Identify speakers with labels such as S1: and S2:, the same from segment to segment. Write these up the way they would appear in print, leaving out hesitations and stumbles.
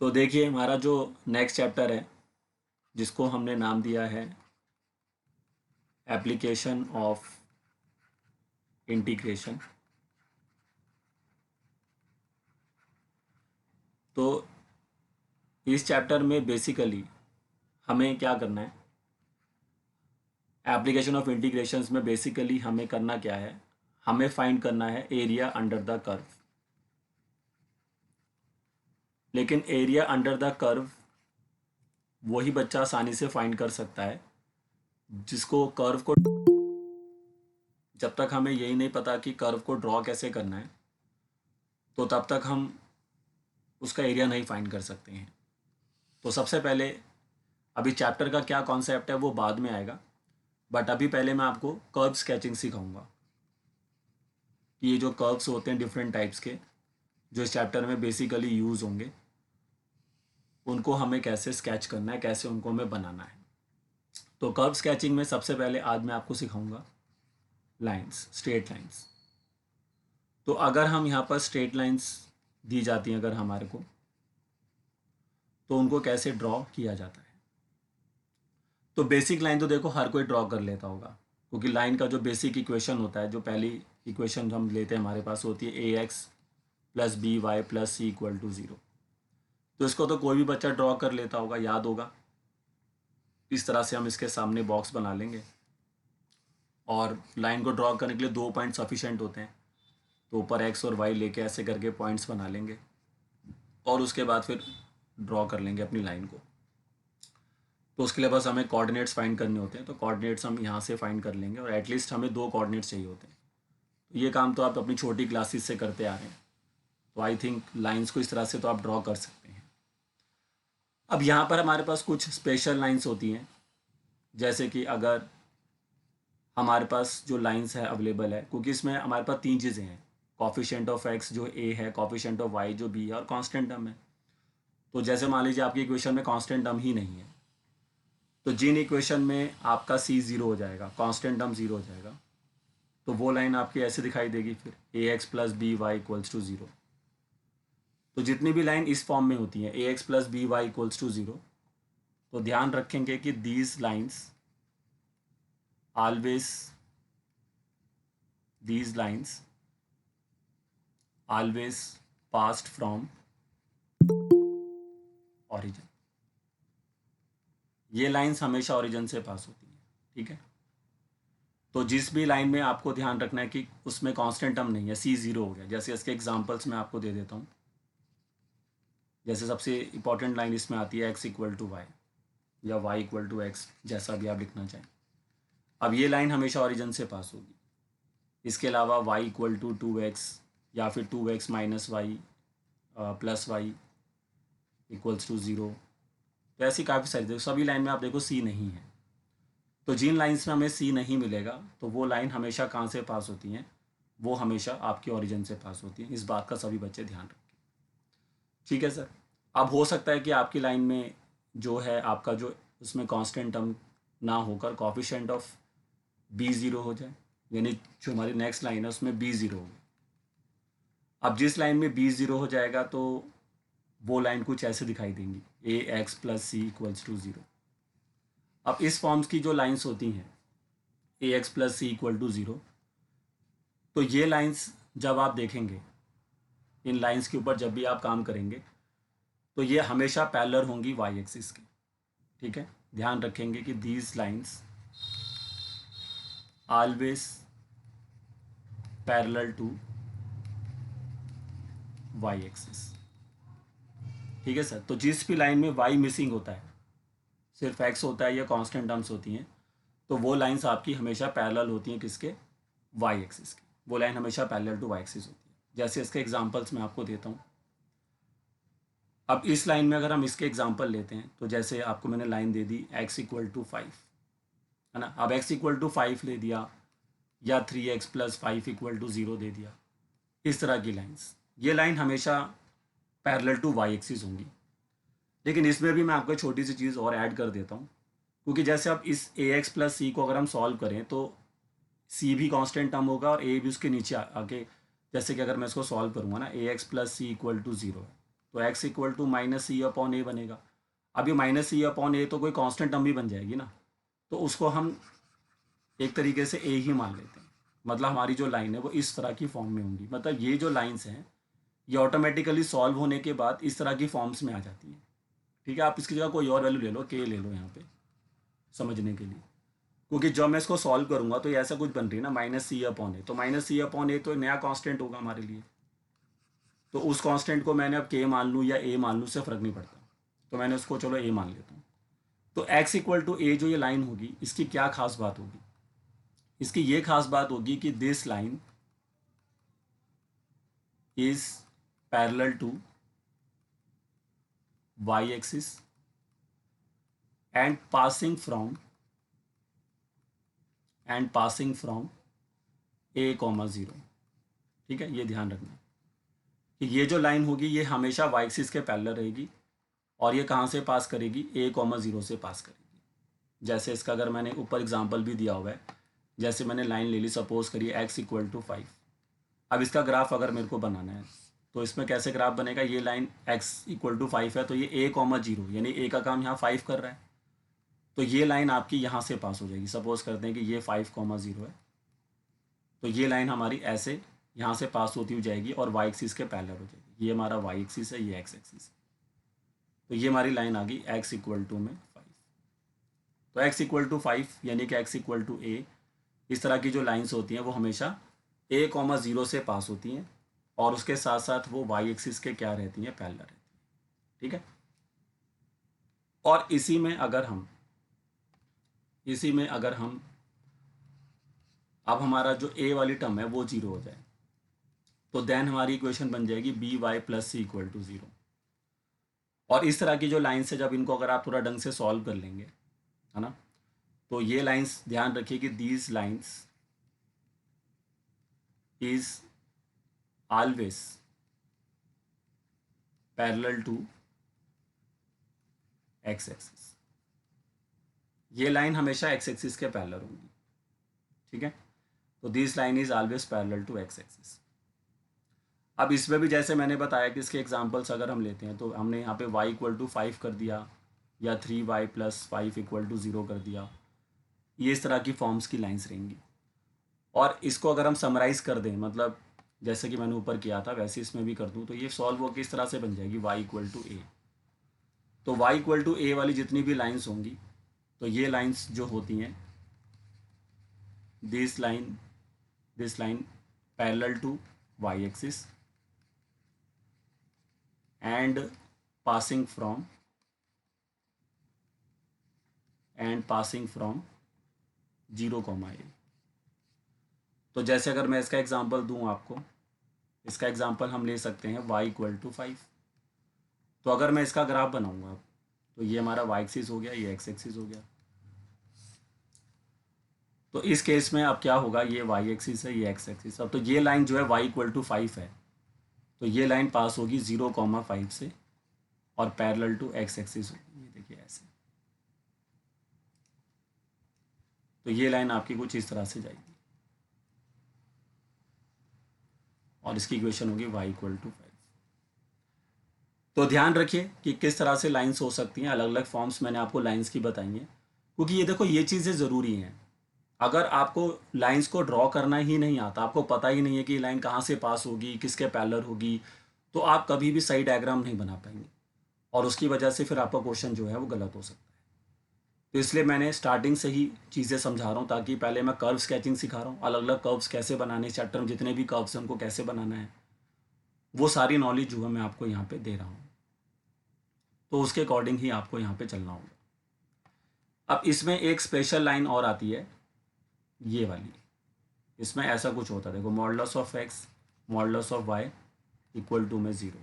S1: तो देखिए हमारा जो नेक्स्ट चैप्टर है जिसको हमने नाम दिया है एप्लीकेशन ऑफ इंटीग्रेशन। तो इस चैप्टर में बेसिकली हमें क्या करना है, एप्लीकेशन ऑफ इंटीग्रेशंस में बेसिकली हमें करना क्या है, हमें फाइंड करना है एरिया अंडर द कर्व। लेकिन एरिया अंडर द कर्व वही बच्चा आसानी से फाइंड कर सकता है जिसको कर्व को, जब तक हमें यही नहीं पता कि कर्व को ड्रॉ कैसे करना है तो तब तक हम उसका एरिया नहीं फाइंड कर सकते हैं। तो सबसे पहले अभी चैप्टर का क्या कॉन्सेप्ट है वो बाद में आएगा, बट अभी पहले मैं आपको कर्व स्केचिंग सिखाऊंगा कि ये जो कर्व्स होते हैं डिफरेंट टाइप्स के जो इस चैप्टर में बेसिकली यूज़ होंगे उनको हमें कैसे स्केच करना है, कैसे उनको हमें बनाना है। तो कर्व स्केचिंग में सबसे पहले आज मैं आपको सिखाऊंगा लाइंस, स्ट्रेट लाइंस। तो अगर हम यहाँ पर स्ट्रेट लाइंस दी जाती हैं अगर हमारे को, तो उनको कैसे ड्रॉ किया जाता है। तो बेसिक लाइन तो देखो हर कोई ड्रॉ कर लेता होगा, क्योंकि लाइन का जो बेसिक इक्वेशन होता है, जो पहली इक्वेशन हम लेते हैं हमारे पास होती है a x plus b y plus c equal to zero. तो इसको तो कोई भी बच्चा ड्रॉ कर लेता होगा, याद होगा। इस तरह से हम इसके सामने बॉक्स बना लेंगे और लाइन को ड्रॉ करने के लिए 2 पॉइंट सफिशेंट होते हैं। तो ऊपर एक्स और वाई लेके ऐसे करके पॉइंट्स बना लेंगे और उसके बाद फिर ड्रॉ कर लेंगे अपनी लाइन को। तो उसके लिए बस हमें कोऑर्डिनेट्स फाइंड करने होते हैं। तो कोऑर्डिनेट्स हम यहाँ से फाइंड कर लेंगे और एटलीस्ट हमें 2 कोऑर्डिनेट्स चाहिए होते हैं। तो ये काम तो आप अपनी छोटी क्लासेस से करते आ रहे हैं। तो आई थिंक लाइंस को इस तरह से तो आप ड्रॉ कर सकते हैं। अब यहाँ पर हमारे पास कुछ स्पेशल लाइंस होती हैं, जैसे कि अगर हमारे पास जो लाइंस है अवेलेबल है, क्योंकि इसमें हमारे पास 3 चीज़ें हैं, कॉफिशेंट ऑफ एक्स जो ए है, कॉफिशेंट ऑफ वाई जो बी है और कांस्टेंट टर्म है। तो जैसे मान लीजिए आपकी इक्वेशन में कांस्टेंट टर्म ही नहीं है, तो जिन इक्वेशन में आपका सी ज़ीरो हो जाएगा, कांस्टेंट टर्म ज़ीरो हो जाएगा, तो वो लाइन आपकी ऐसे दिखाई देगी फिर a x plus b y equals to zero. तो जितनी भी लाइन इस फॉर्म में होती हैं a x plus b y equals to zero, तो ध्यान रखेंगे कि these lines always these lines always passed from origin। ये लाइंस हमेशा ओरिजिन से पास होती हैं, ठीक है। तो जिस भी लाइन में आपको ध्यान रखना है कि उसमें कांस्टेंट टर्म नहीं है, सी ज़ीरो हो गया। जैसे इसके एग्जांपल्स मैं आपको दे देता हूँ। जैसे सबसे इंपॉर्टेंट लाइन इसमें आती है एक्स इक्वल टू वाई या वाई इक्वल टू एक्स, जैसा भी आप लिखना चाहें। अब ये लाइन हमेशा ओरिजिन से पास होगी। इसके अलावा y इक्वल टू 2x या फिर 2x minus y plus y equals to zero. तो ऐसी काफ़ी सारी, देखो सभी लाइन में आप देखो सी नहीं है। तो जिन लाइंस में हमें सी नहीं मिलेगा तो वो लाइन हमेशा कहाँ से पास होती हैं, वो हमेशा आपकी ओरिजिन से पास होती हैं। इस बात का सभी बच्चे ध्यान रखें, ठीक है सर। अब हो सकता है कि आपकी लाइन में जो है आपका जो उसमें कांस्टेंट टर्म ना होकर कॉफिशेंट ऑफ बी ज़ीरो हो जाए, यानी जो हमारी नेक्स्ट लाइन है उसमें बी ज़ीरो हो गया। अब जिस लाइन में बी ज़ीरो हो जाएगा तो वो लाइन कुछ ऐसे दिखाई देंगी, a x plus c equals to zero. अब इस फॉर्म्स की जो लाइंस होती हैं a x plus c equal to zero, तो ये लाइंस जब आप देखेंगे, इन लाइंस के ऊपर जब भी आप काम करेंगे तो ये हमेशा पैरेलल होंगी वाई एक्सिस के, ठीक है। ध्यान रखेंगे कि these lines always parallel to y axis, ठीक है सर। तो जिस भी लाइन में वाई मिसिंग होता है, सिर्फ एक्स होता है या कांस्टेंट टर्म्स होती हैं, तो वो लाइंस आपकी हमेशा पैरेलल होती हैं किसके, वाई एक्सिस के। वो लाइन हमेशा पैरेलल टू वाई एक्सिस होती है। जैसे इसके एग्जांपल्स मैं आपको देता हूँ। अब इस लाइन में अगर हम इसके एग्जांपल लेते हैं, तो जैसे आपको मैंने लाइन दे दी x इक्वल टू 5, है ना। अब x इक्वल टू 5 ले दिया या 3x प्लस 5 इक्वल टू 0 दे दिया, इस तरह की लाइंस, ये लाइन हमेशा पैरेलल टू वाई एक्सिस होंगी। लेकिन इसमें भी मैं आपको एक छोटी सी चीज़ और ऐड कर देता हूँ, क्योंकि जैसे अब इस ए एक्स प्लस सी को अगर हम सॉल्व करें तो सी भी कांस्टेंट टर्म होगा और ए भी उसके नीचे आके, जैसे कि अगर मैं इसको सॉल्व करूँगा ना, a x plus c equal to 0 है, तो x equal to minus c upon a बनेगा। अब ये माइनस सी अपॉन ए तो कोई कांस्टेंट टर्म भी बन जाएगी ना, तो उसको हम एक तरीके से ए ही मान लेते हैं। मतलब हमारी जो लाइन है वो इस तरह की फॉर्म में होंगी, मतलब ये जो लाइंस हैं ये ऑटोमेटिकली सॉल्व होने के बाद इस तरह की फॉर्म्स में आ जाती हैं। ठीक है, आप इसकी जगह कोई और वैल्यू ले लो, के ले लो यहाँ पे समझने के लिए, क्योंकि जब मैं इसको सॉल्व करूँगा तो ये ऐसा कुछ बन रही है ना माइनस सी अपॉन ए, तो माइनस सी अपॉन ए तो एक नया कांस्टेंट होगा हमारे लिए, तो उस कांस्टेंट को मैंने अब के मान लूँ या ए मान लूँ उससे फ़र्क नहीं पड़ता, तो मैंने उसको चलो ए मान लेता हूँ। तो x इक्वल टू ए जो ये लाइन होगी इसकी क्या खास बात होगी, इसकी ये खास बात होगी कि this line is parallel to y axis and passing from a comma 0। ठीक है, ये ध्यान रखना कि ये जो लाइन होगी ये हमेशा y एक्सिस के पैरेलल रहेगी और ये कहाँ से पास करेगी, a कॉमा 0 से पास करेगी। जैसे इसका अगर मैंने ऊपर एग्जांपल भी दिया हुआ है, जैसे मैंने लाइन ले ली, सपोज करिए x इक्वल टू 5। अब इसका ग्राफ अगर मेरे को बनाना है तो इसमें कैसे ग्राफ बनेगा, ये लाइन x इक्वल टू 5 है तो ये a कॉमा 0 यानी a का काम यहाँ 5 कर रहा है, तो ये लाइन आपकी यहाँ से पास हो जाएगी। सपोज करते हैं कि ये 5 कॉमा 0 है, तो ये लाइन हमारी ऐसे यहाँ से पास होती हुई जाएगी और y एक्सिस के पैरेलल हो जाएगी। ये हमारा y एक्सिस है, ये x एक्सिस है, तो ये हमारी लाइन आ गई x इक्वल टू में 5। तो x इक्वल टू 5 यानी कि x इक्वल टू a, इस तरह की जो लाइंस होती हैं वो हमेशा a कॉमा 0 से पास होती हैं और उसके साथ साथ वो y एक्सिस के क्या रहती हैं, पैरेलल रहती हैं। ठीक है, और इसी में अगर हम अब हमारा जो a वाली टर्म है वो 0 हो जाए तो देन हमारी इक्वेशन बन जाएगी b y plus c equal to 0। और इस तरह की जो लाइन्स है जब इनको अगर आप थोड़ा ढंग से सॉल्व कर लेंगे, है ना, तो ये लाइंस ध्यान रखिए कि these lines is always parallel to x axis. ये लाइन हमेशा एक्स एक्सिस के पैरेलल होंगी। ठीक है, तो this line is always parallel to x axis. अब इसमें भी जैसे मैंने बताया कि इसके एग्जांपल्स अगर हम लेते हैं तो हमने यहाँ पे y इक्वल टू 5 कर दिया या 3y प्लस 5 इक्वल टू 0 कर दिया, ये इस तरह की फॉर्म्स की लाइंस रहेंगी। और इसको अगर हम समराइज़ कर दें, मतलब जैसे कि मैंने ऊपर किया था वैसे इसमें भी कर दूं, तो ये सॉल्व होकर इस तरह से बन जाएगी y इक्वल टू ए। तो y इक्वल टू ए वाली जितनी भी लाइंस होंगी तो ये लाइंस जो होती हैं this line parallel to y axis and passing from 0 comma a. तो जैसे अगर मैं इसका एग्जांपल दूं आपको, इसका एग्जांपल हम ले सकते हैं y इक्वल टू 5। तो अगर मैं इसका ग्राफ बनाऊंगा तो ये हमारा y एक्सिस हो गया, ये x एक्सिस हो गया। तो इस केस में अब क्या होगा, ये y एक्सिस है, ये x एक्सिस। अब तो ये लाइन जो है y इक्वल टू 5 है तो ये लाइन पास होगी 0 कॉमा 5 से और पैरेलल टू x एक्सिस होगी, ये देखिए ऐसे। तो ये लाइन आपकी कुछ इस तरह से जाएगी और इसकी इक्वेशन होगी y इक्वल टू 5। तो ध्यान रखिए कि किस तरह से लाइंस हो सकती हैं, अलग अलग फॉर्म्स मैंने आपको लाइंस की बताई हैं, क्योंकि ये देखो ये चीज़ें ज़रूरी हैं। अगर आपको लाइंस को ड्रॉ करना ही नहीं आता, आपको पता ही नहीं है कि लाइन कहाँ से पास होगी, किसके पैरेलल होगी, तो आप कभी भी सही डायग्राम नहीं बना पाएंगे और उसकी वजह से फिर आपका क्वेश्चन जो है वो गलत हो सकता है। तो इसलिए मैंने स्टार्टिंग से ही चीज़ें समझा रहा हूँ, ताकि पहले मैं कर्व स्केचिंग सिखा रहा हूँ, अलग अलग कर्व्स कैसे बनाने, चैप्टर में जितने भी कर्व्स हैं उनको कैसे बनाना है, वो सारी नॉलेज जो है मैं आपको यहाँ पे दे रहा हूँ। तो उसके अकॉर्डिंग ही आपको यहाँ पे चलना होगा। अब इसमें एक स्पेशल लाइन और आती है, ये वाली। इसमें ऐसा कुछ होता है, देखो, modulus of x modulus of y equal to में 0।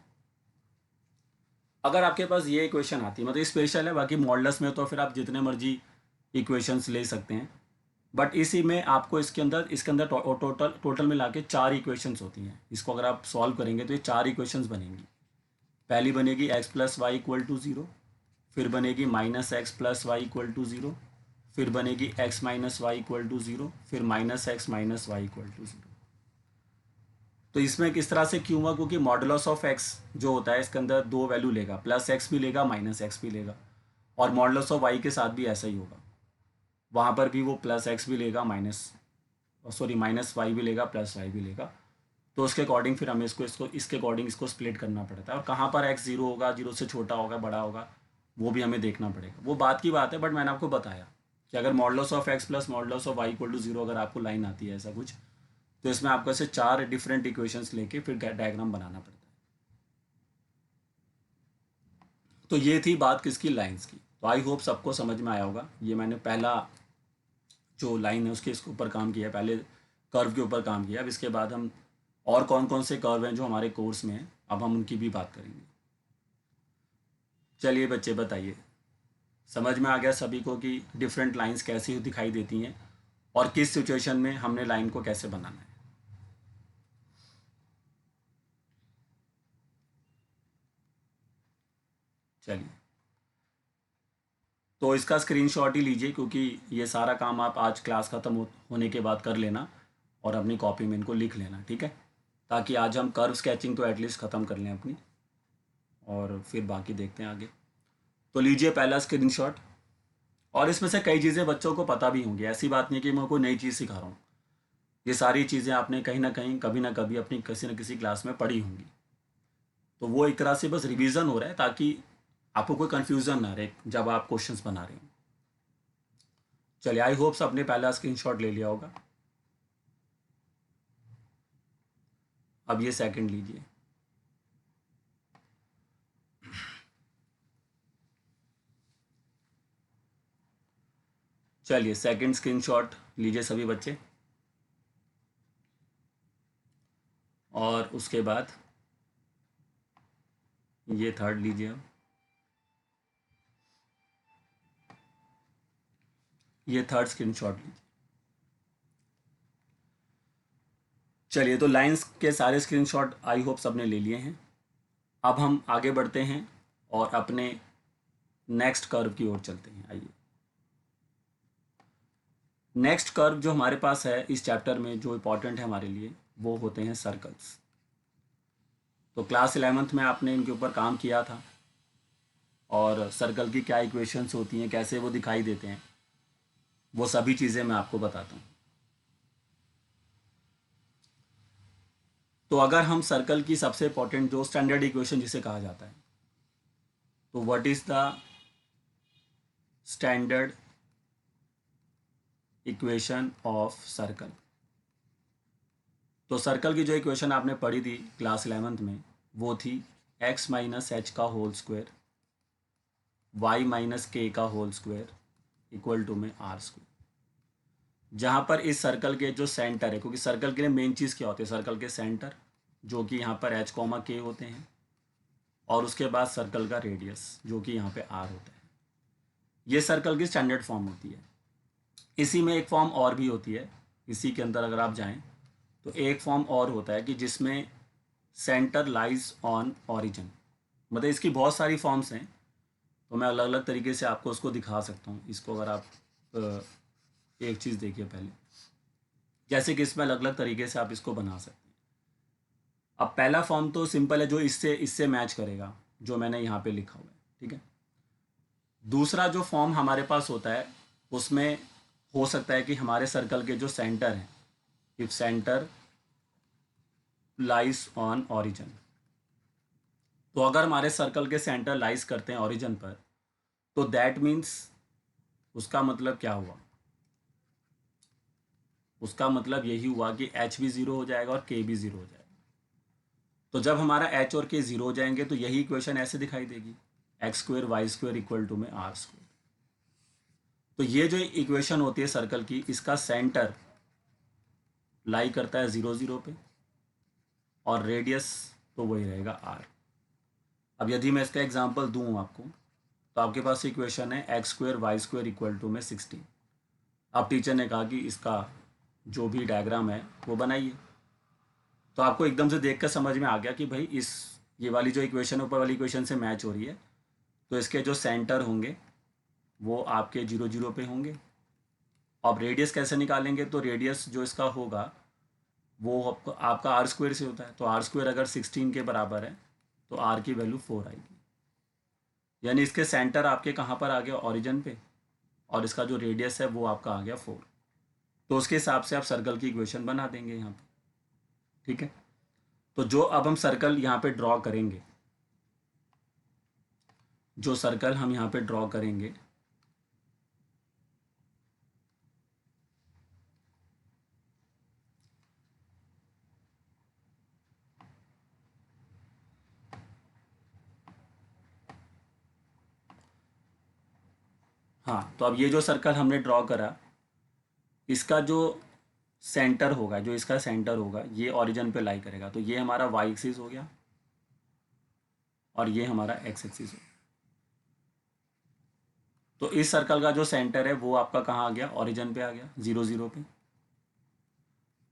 S1: अगर आपके पास ये इक्वेशन आती है, मतलब स्पेशल है, बाकी मॉडुलस में तो फिर आप जितने मर्जी इक्वेशंस ले सकते हैं, बट इसी में आपको इसके अंदर टोटल मिला के 4 इक्वेशंस होती हैं। इसको अगर आप सॉल्व करेंगे तो ये 4 इक्वेशंस बनेंगी। पहली बनेगी x plus y equal to 0, फिर बनेगी minus x plus y equal to 0, फिर बनेगी x minus y equal to 0, फिर minus x minus y equal to 0। तो इसमें किस तरह से क्यों हुआ, क्योंकि मॉडुलस ऑफ एक्स जो होता है इसके अंदर दो वैल्यू लेगा, प्लस एक्स भी लेगा माइनस एक्स भी लेगा, और मॉडुलस ऑफ वाई के साथ भी ऐसा ही होगा, वहाँ पर भी वो प्लस एक्स भी लेगा माइनस वाई भी लेगा प्लस वाई भी लेगा। तो उसके अकॉर्डिंग फिर हमें इसको इसके अकॉर्डिंग इसको स्प्लिट करना पड़ता है, और कहाँ पर एक्स जीरो होगा, जीरो से छोटा होगा बड़ा होगा वो भी हमें देखना पड़ेगा। वो बात की बात है, बट मैंने आपको बताया कि अगर modulus of x plus modulus of y equal to zero अगर आपको लाइन आती है ऐसा कुछ, तो इसमें आपको ऐसे चार डिफरेंट इक्वेशंस लेके फिर डायग्राम बनाना पड़ता है। तो ये थी बात किसकी, लाइंस की। तो आई होप सबको समझ में आया होगा। ये मैंने पहला जो लाइन है उसके इसके ऊपर काम किया है, पहले कर्व के ऊपर काम किया। अब इसके बाद हम और कौन कौन से कर्व हैं जो हमारे कोर्स में हैं, अब हम उनकी भी बात करेंगे। चलिए बच्चे बताइए, समझ में आ गया सभी को कि डिफरेंट लाइंस कैसी दिखाई देती हैं और किस सिचुएशन में हमने लाइन को कैसे बनाना है। चलिए, तो इसका स्क्रीनशॉट ही लीजिए, क्योंकि ये सारा काम आप आज क्लास ख़त्म होने के बाद कर लेना और अपनी कॉपी में इनको लिख लेना, ठीक है, ताकि आज हम कर्व स्केचिंग तो एटलीस्ट ख़त्म कर लें अपनी, और फिर बाकी देखते हैं आगे। तो लीजिए पहला स्क्रीनशॉट। और इसमें से कई चीज़ें बच्चों को पता भी होंगी, ऐसी बात नहीं कि मैं कोई नई चीज़ सिखा रहा हूँ। ये सारी चीज़ें आपने कहीं ना कहीं कभी ना कभी अपनी किसी न किसी क्लास में पढ़ी होंगी। तो वो एक तरह से बस रिवीजन हो रहा है ताकि आपको कोई कन्फ्यूज़न ना रहे जब आप क्वेश्चंस बना रहे हो। चलिए, आई होप सबने पहला स्क्रीनशॉट ले लिया होगा। अब ये सेकंड लीजिए। चलिए सेकंड स्क्रीनशॉट लीजिए सभी बच्चे, और उसके बाद ये थर्ड लीजिए। अब ये थर्ड स्क्रीनशॉट लीजिए। चलिए, तो लाइंस के सारे स्क्रीनशॉट आई होप सबने ले लिए हैं। अब हम आगे बढ़ते हैं और अपने नेक्स्ट कर्व की ओर चलते हैं। आइए, नेक्स्ट कर्व जो हमारे पास है इस चैप्टर में जो इम्पोर्टेंट है हमारे लिए, वो होते हैं सर्कल्स। तो क्लास 11th में आपने इनके ऊपर काम किया था, और सर्कल की क्या इक्वेशंस होती हैं, कैसे वो दिखाई देते हैं, वो सभी चीज़ें मैं आपको बताता हूँ। तो अगर हम सर्कल की सबसे इंपॉर्टेंट जो स्टैंडर्ड इक्वेशन जिसे कहा जाता है, तो what is the standard equation of circle. तो सर्कल की जो इक्वेशन आपने पढ़ी थी क्लास 11th में, वो थी x माइनस एच का whole square y minus k का होल स्क्वायर इक्वल टू में आर स्क्वायर। जहाँ पर इस सर्कल के जो सेंटर है, क्योंकि सर्कल के लिए मेन चीज़ क्या होती है, सर्कल के सेंटर जो कि यहाँ पर h कॉमा के होते हैं, और उसके बाद सर्कल का रेडियस जो कि यहाँ पे r होता है। ये सर्कल की स्टैंडर्ड फॉर्म होती है। इसी में एक फॉर्म और भी होती है, इसी के अंदर अगर आप जाएं तो एक फॉर्म और होता है कि जिसमें सेंटर लाइज ऑन ऑरिजिन। मतलब इसकी बहुत सारी फॉर्म्स हैं, तो मैं अलग अलग तरीके से आपको उसको दिखा सकता हूँ। इसको अगर आप एक चीज़ देखिए पहले, जैसे कि इसमें अलग अलग तरीके से आप इसको बना सकते हैं। अब पहला फॉर्म तो सिंपल है, जो इससे मैच करेगा, जो मैंने यहाँ पे लिखा हुआ है, ठीक है। दूसरा जो फॉर्म हमारे पास होता है, उसमें हो सकता है कि हमारे सर्कल के जो सेंटर हैं, if centre lies on origin, तो अगर हमारे सर्कल के सेंटर लाइज करते हैं ऑरिजिन पर, तो दैट मीन्स उसका मतलब क्या हुआ, उसका मतलब यही हुआ कि h भी ज़ीरो हो जाएगा और k भी ज़ीरो हो जाएगा। तो जब हमारा h और k ज़ीरो हो जाएंगे तो यही इक्वेशन ऐसे दिखाई देगी, x square y square equal to में आर स्क्वायर। तो ये जो इक्वेशन होती है सर्कल की, इसका सेंटर लाई करता है 0 0 पे, और रेडियस तो वही रहेगा आर। अब यदि मैं इसका एग्जांपल दूं आपको, तो आपके पास इक्वेशन है x square y square equal to में 16। अब टीचर ने कहा कि इसका जो भी डायग्राम है वो बनाइए। तो आपको एकदम से देख कर समझ में आ गया कि भाई ये वाली जो इक्वेशन ऊपर वाली इक्वेशन से मैच हो रही है, तो इसके जो सेंटर होंगे वो आपके 0 0 पे होंगे। अब रेडियस कैसे निकालेंगे, तो रेडियस जो इसका होगा वो आपका आर स्क्वायर से होता है, तो आर स्क्वायर अगर 16 के बराबर है तो आर की वैल्यू 4 आएगी। यानी इसके सेंटर आपके कहाँ पर आ गया, ओरिजिन पे, और इसका जो रेडियस है वो आपका आ गया 4। तो उसके हिसाब से आप सर्कल की इक्वेशन बना देंगे यहाँ पे। ठीक है, तो जो अब हम सर्कल यहाँ पे ड्रॉ करेंगे, जो सर्कल हम यहाँ पे ड्रॉ करेंगे, हाँ, तो अब ये जो सर्कल हमने ड्रॉ करा, इसका जो सेंटर होगा, जो इसका सेंटर होगा ये ओरिजिन पे लाई करेगा, तो ये हमारा वाई एक्सिस हो गया और ये हमारा एक्स एक्सिस हो गया। तो इस सर्कल का जो सेंटर है वो आपका कहाँ आ गया, ओरिजिन पे आ गया, 0 0 पे,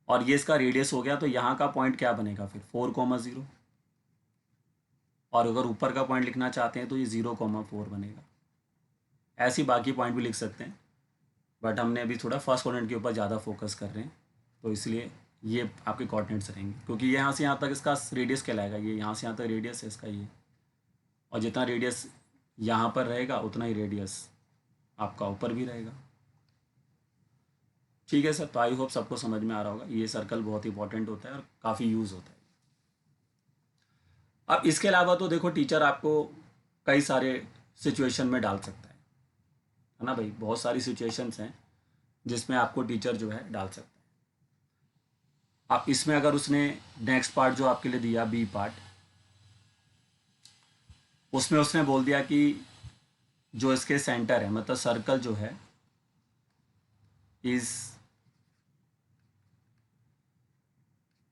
S1: और ये इसका रेडियस हो गया। तो यहाँ का पॉइंट क्या बनेगा फिर, 4,0, और अगर ऊपर का पॉइंट लिखना चाहते हैं तो ये 0,4 बनेगा। ऐसे ही बाकी पॉइंट भी लिख सकते हैं, बट हमने अभी थोड़ा फर्स्ट कोऑर्डिनेट के ऊपर ज़्यादा फोकस कर रहे हैं, तो इसलिए ये आपके कोऑर्डिनेट्स रहेंगे, क्योंकि ये यहाँ से यहाँ तक इसका रेडियस कहलाएगा, ये यहाँ से यहाँ तक रेडियस है इसका ये, और जितना रेडियस यहाँ पर रहेगा उतना ही रेडियस आपका ऊपर भी रहेगा। ठीक है सर, तो आई होप सबको समझ में आ रहा होगा। ये सर्कल बहुत इंपॉर्टेंट होता है और काफ़ी यूज़ होता है। अब इसके अलावा तो देखो टीचर आपको कई सारे सिचुएशन में डाल सकता है ना भाई, बहुत सारी सिचुएशंस हैं जिसमें आपको टीचर जो है डाल सकता है। आप इसमें अगर उसने नेक्स्ट पार्ट जो आपके लिए दिया, बी पार्ट, उसमें उसने बोल दिया कि जो इसके सेंटर है, मतलब सर्कल जो है is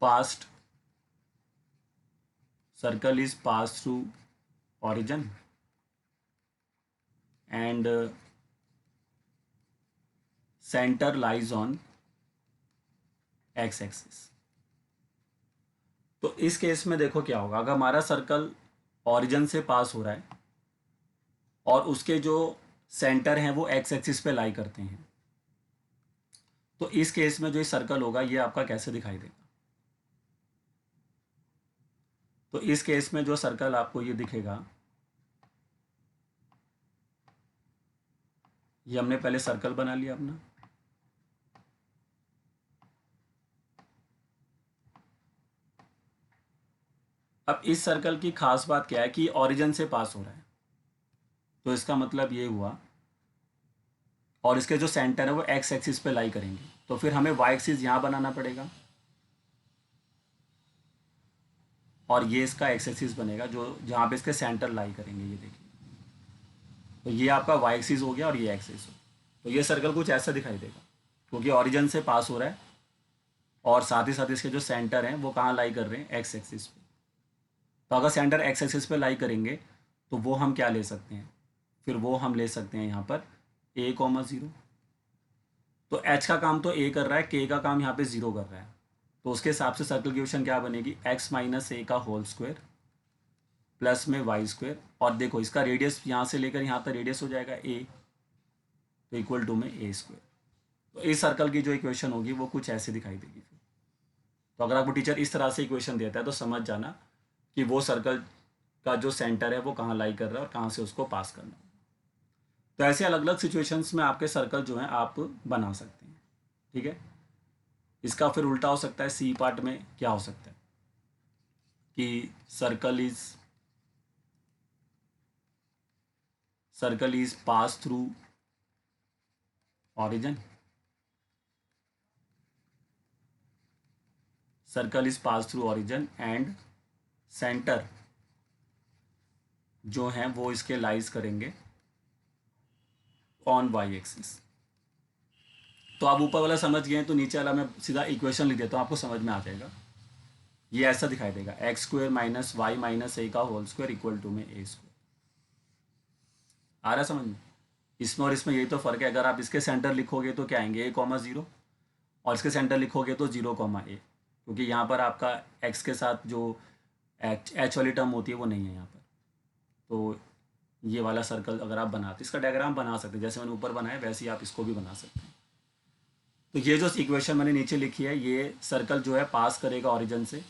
S1: past, circle is pass through origin and center lies on x axis. तो इस केस में देखो क्या होगा, अगर हमारा सर्कल ओरिजिन से पास हो रहा है और उसके जो सेंटर हैं वो एक्स एक्सिस पे लाई करते हैं, तो इस केस में जो ये सर्कल होगा ये आपका कैसे दिखाई देगा। तो इस केस में जो सर्कल आपको ये दिखेगा, ये हमने पहले सर्कल बना लिया अपना, अब इस सर्कल की खास बात क्या है कि ओरिजिन से पास हो रहा है, तो इसका मतलब ये हुआ, और इसके जो सेंटर है वो एक्स एक्सिस पे लाई करेंगे, तो फिर हमें वाई एक्सिस यहाँ बनाना पड़ेगा और ये इसका एक्स एक्सिस बनेगा जो जहाँ पे इसके सेंटर लाई करेंगे, ये देखिए। तो ये आपका वाई एक्सिस हो गया और ये एक्सिस हो, तो ये सर्कल कुछ ऐसा दिखाई देगा, क्योंकि ओरिजिन से पास हो रहा है और साथ ही साथ इसके जो सेंटर हैं वो कहाँ लाई कर रहे हैं, एक्स एक्सिस पे। तो अगर सेंटर एक्स एक्सिस पे लाई करेंगे तो वो हम क्या ले सकते हैं, फिर वो हम ले सकते हैं यहाँ पर a,0। तो h का काम तो a कर रहा है, k का काम यहाँ पे 0 कर रहा है, तो उसके हिसाब से सर्कल की इक्वेशन क्या बनेगी, x माइनस ए का होल स्क्वायर प्लस में वाई स्क्वायर, और देखो इसका रेडियस यहाँ से लेकर यहाँ तक रेडियस हो जाएगा a, तो इक्वल टू में a स्क्वायर। तो इस सर्कल की जो इक्वेशन होगी वो कुछ ऐसे दिखाई देगी फिर। तो अगर आपको टीचर इस तरह से इक्वेशन देता है तो समझ जाना कि वो सर्कल का जो सेंटर है वो कहाँ लाई कर रहा है और कहाँ से उसको पास करना है। तो ऐसे अलग अलग सिचुएशंस में आपके सर्कल जो हैं आप बना सकते हैं। ठीक है, इसका फिर उल्टा हो सकता है, सी पार्ट में क्या हो सकता है कि circle is pass through origin, circle is pass through origin and centre जो हैं वो इसके लाइज करेंगे ऑन वाई एक्सिस। तो आप ऊपर वाला समझ गए तो नीचे वाला मैं सीधा इक्वेशन लिख देता हूँ, आपको समझ में आ जाएगा। ये ऐसा दिखाई देगा, x square minus y minus a का होल स्क्वायर इक्वल टू में ए स्क्वायर। आ रहा है समझ में? इसमें और इसमें यही तो फ़र्क है, अगर आप इसके सेंटर लिखोगे तो क्या आएंगे, a,0, और इसके सेंटर लिखोगे तो 0,a, क्योंकि यहाँ पर आपका x के साथ जो h वाली टर्म होती है वो नहीं है यहाँ पर। तो ये वाला सर्कल अगर आप बनाते, इसका डायग्राम बना सकते हैं, जैसे मैंने ऊपर बनाया वैसे ही आप इसको भी बना सकते हैं। तो ये जो इक्वेशन मैंने नीचे लिखी है, ये सर्कल जो है पास करेगा ओरिजिन से,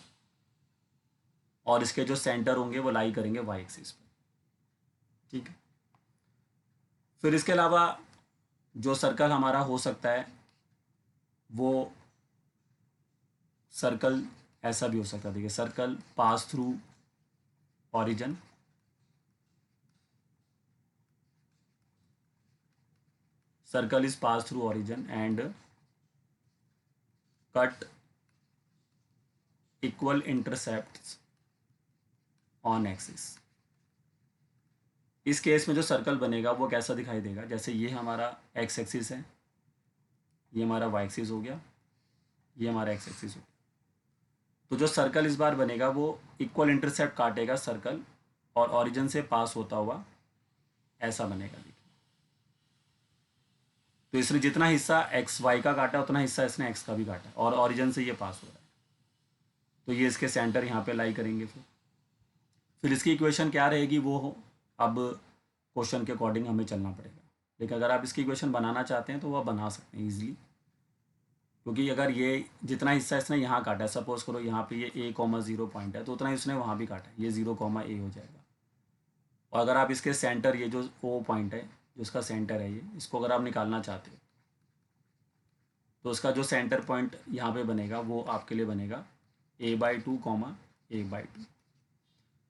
S1: और इसके जो सेंटर होंगे वो लाई करेंगे वाई एक्सिस पर। ठीक है, फिर इसके अलावा जो सर्कल हमारा हो सकता है वो सर्कल ऐसा भी हो सकता है। देखिए, circle pass through origin, circle is passed through origin and cut equal intercepts on axis। इस केस में जो सर्कल बनेगा वो कैसा दिखाई देगा, जैसे ये हमारा एक्स एक्सिस है, ये हमारा वाई एक्सिस हो गया, ये हमारा एक्स एक्सिस हो गया। तो जो सर्कल इस बार बनेगा वो इक्वल इंटरसेप्ट काटेगा सर्कल, और ओरिजिन से पास होता हुआ ऐसा बनेगा। देखिए, तो इसने जितना हिस्सा एक्स वाई का काटा उतना हिस्सा इसने एक्स का भी काटा, और ओरिजिन से ये पास हो रहा है। तो ये इसके सेंटर यहाँ पे लाई करेंगे। फिर इसकी इक्वेशन क्या रहेगी वो हो, अब क्वेश्चन के अकॉर्डिंग हमें चलना पड़ेगा। लेकिन अगर आप इसकी इक्वेशन बनाना चाहते हैं तो वह बना सकते हैं ईजिली, क्योंकि अगर ये जितना हिस्सा इसने यहाँ काटा है, सपोज करो यहाँ पे ये a,0 पॉइंट है, तो उतना इसने वहाँ भी काटा है, ये 0,a हो जाएगा। और अगर आप इसके सेंटर, ये जो O पॉइंट है जो इसका सेंटर है, ये इसको अगर आप निकालना चाहते हो तो उसका जो सेंटर पॉइंट यहाँ पे बनेगा वो आपके लिए बनेगा a/2, a/2।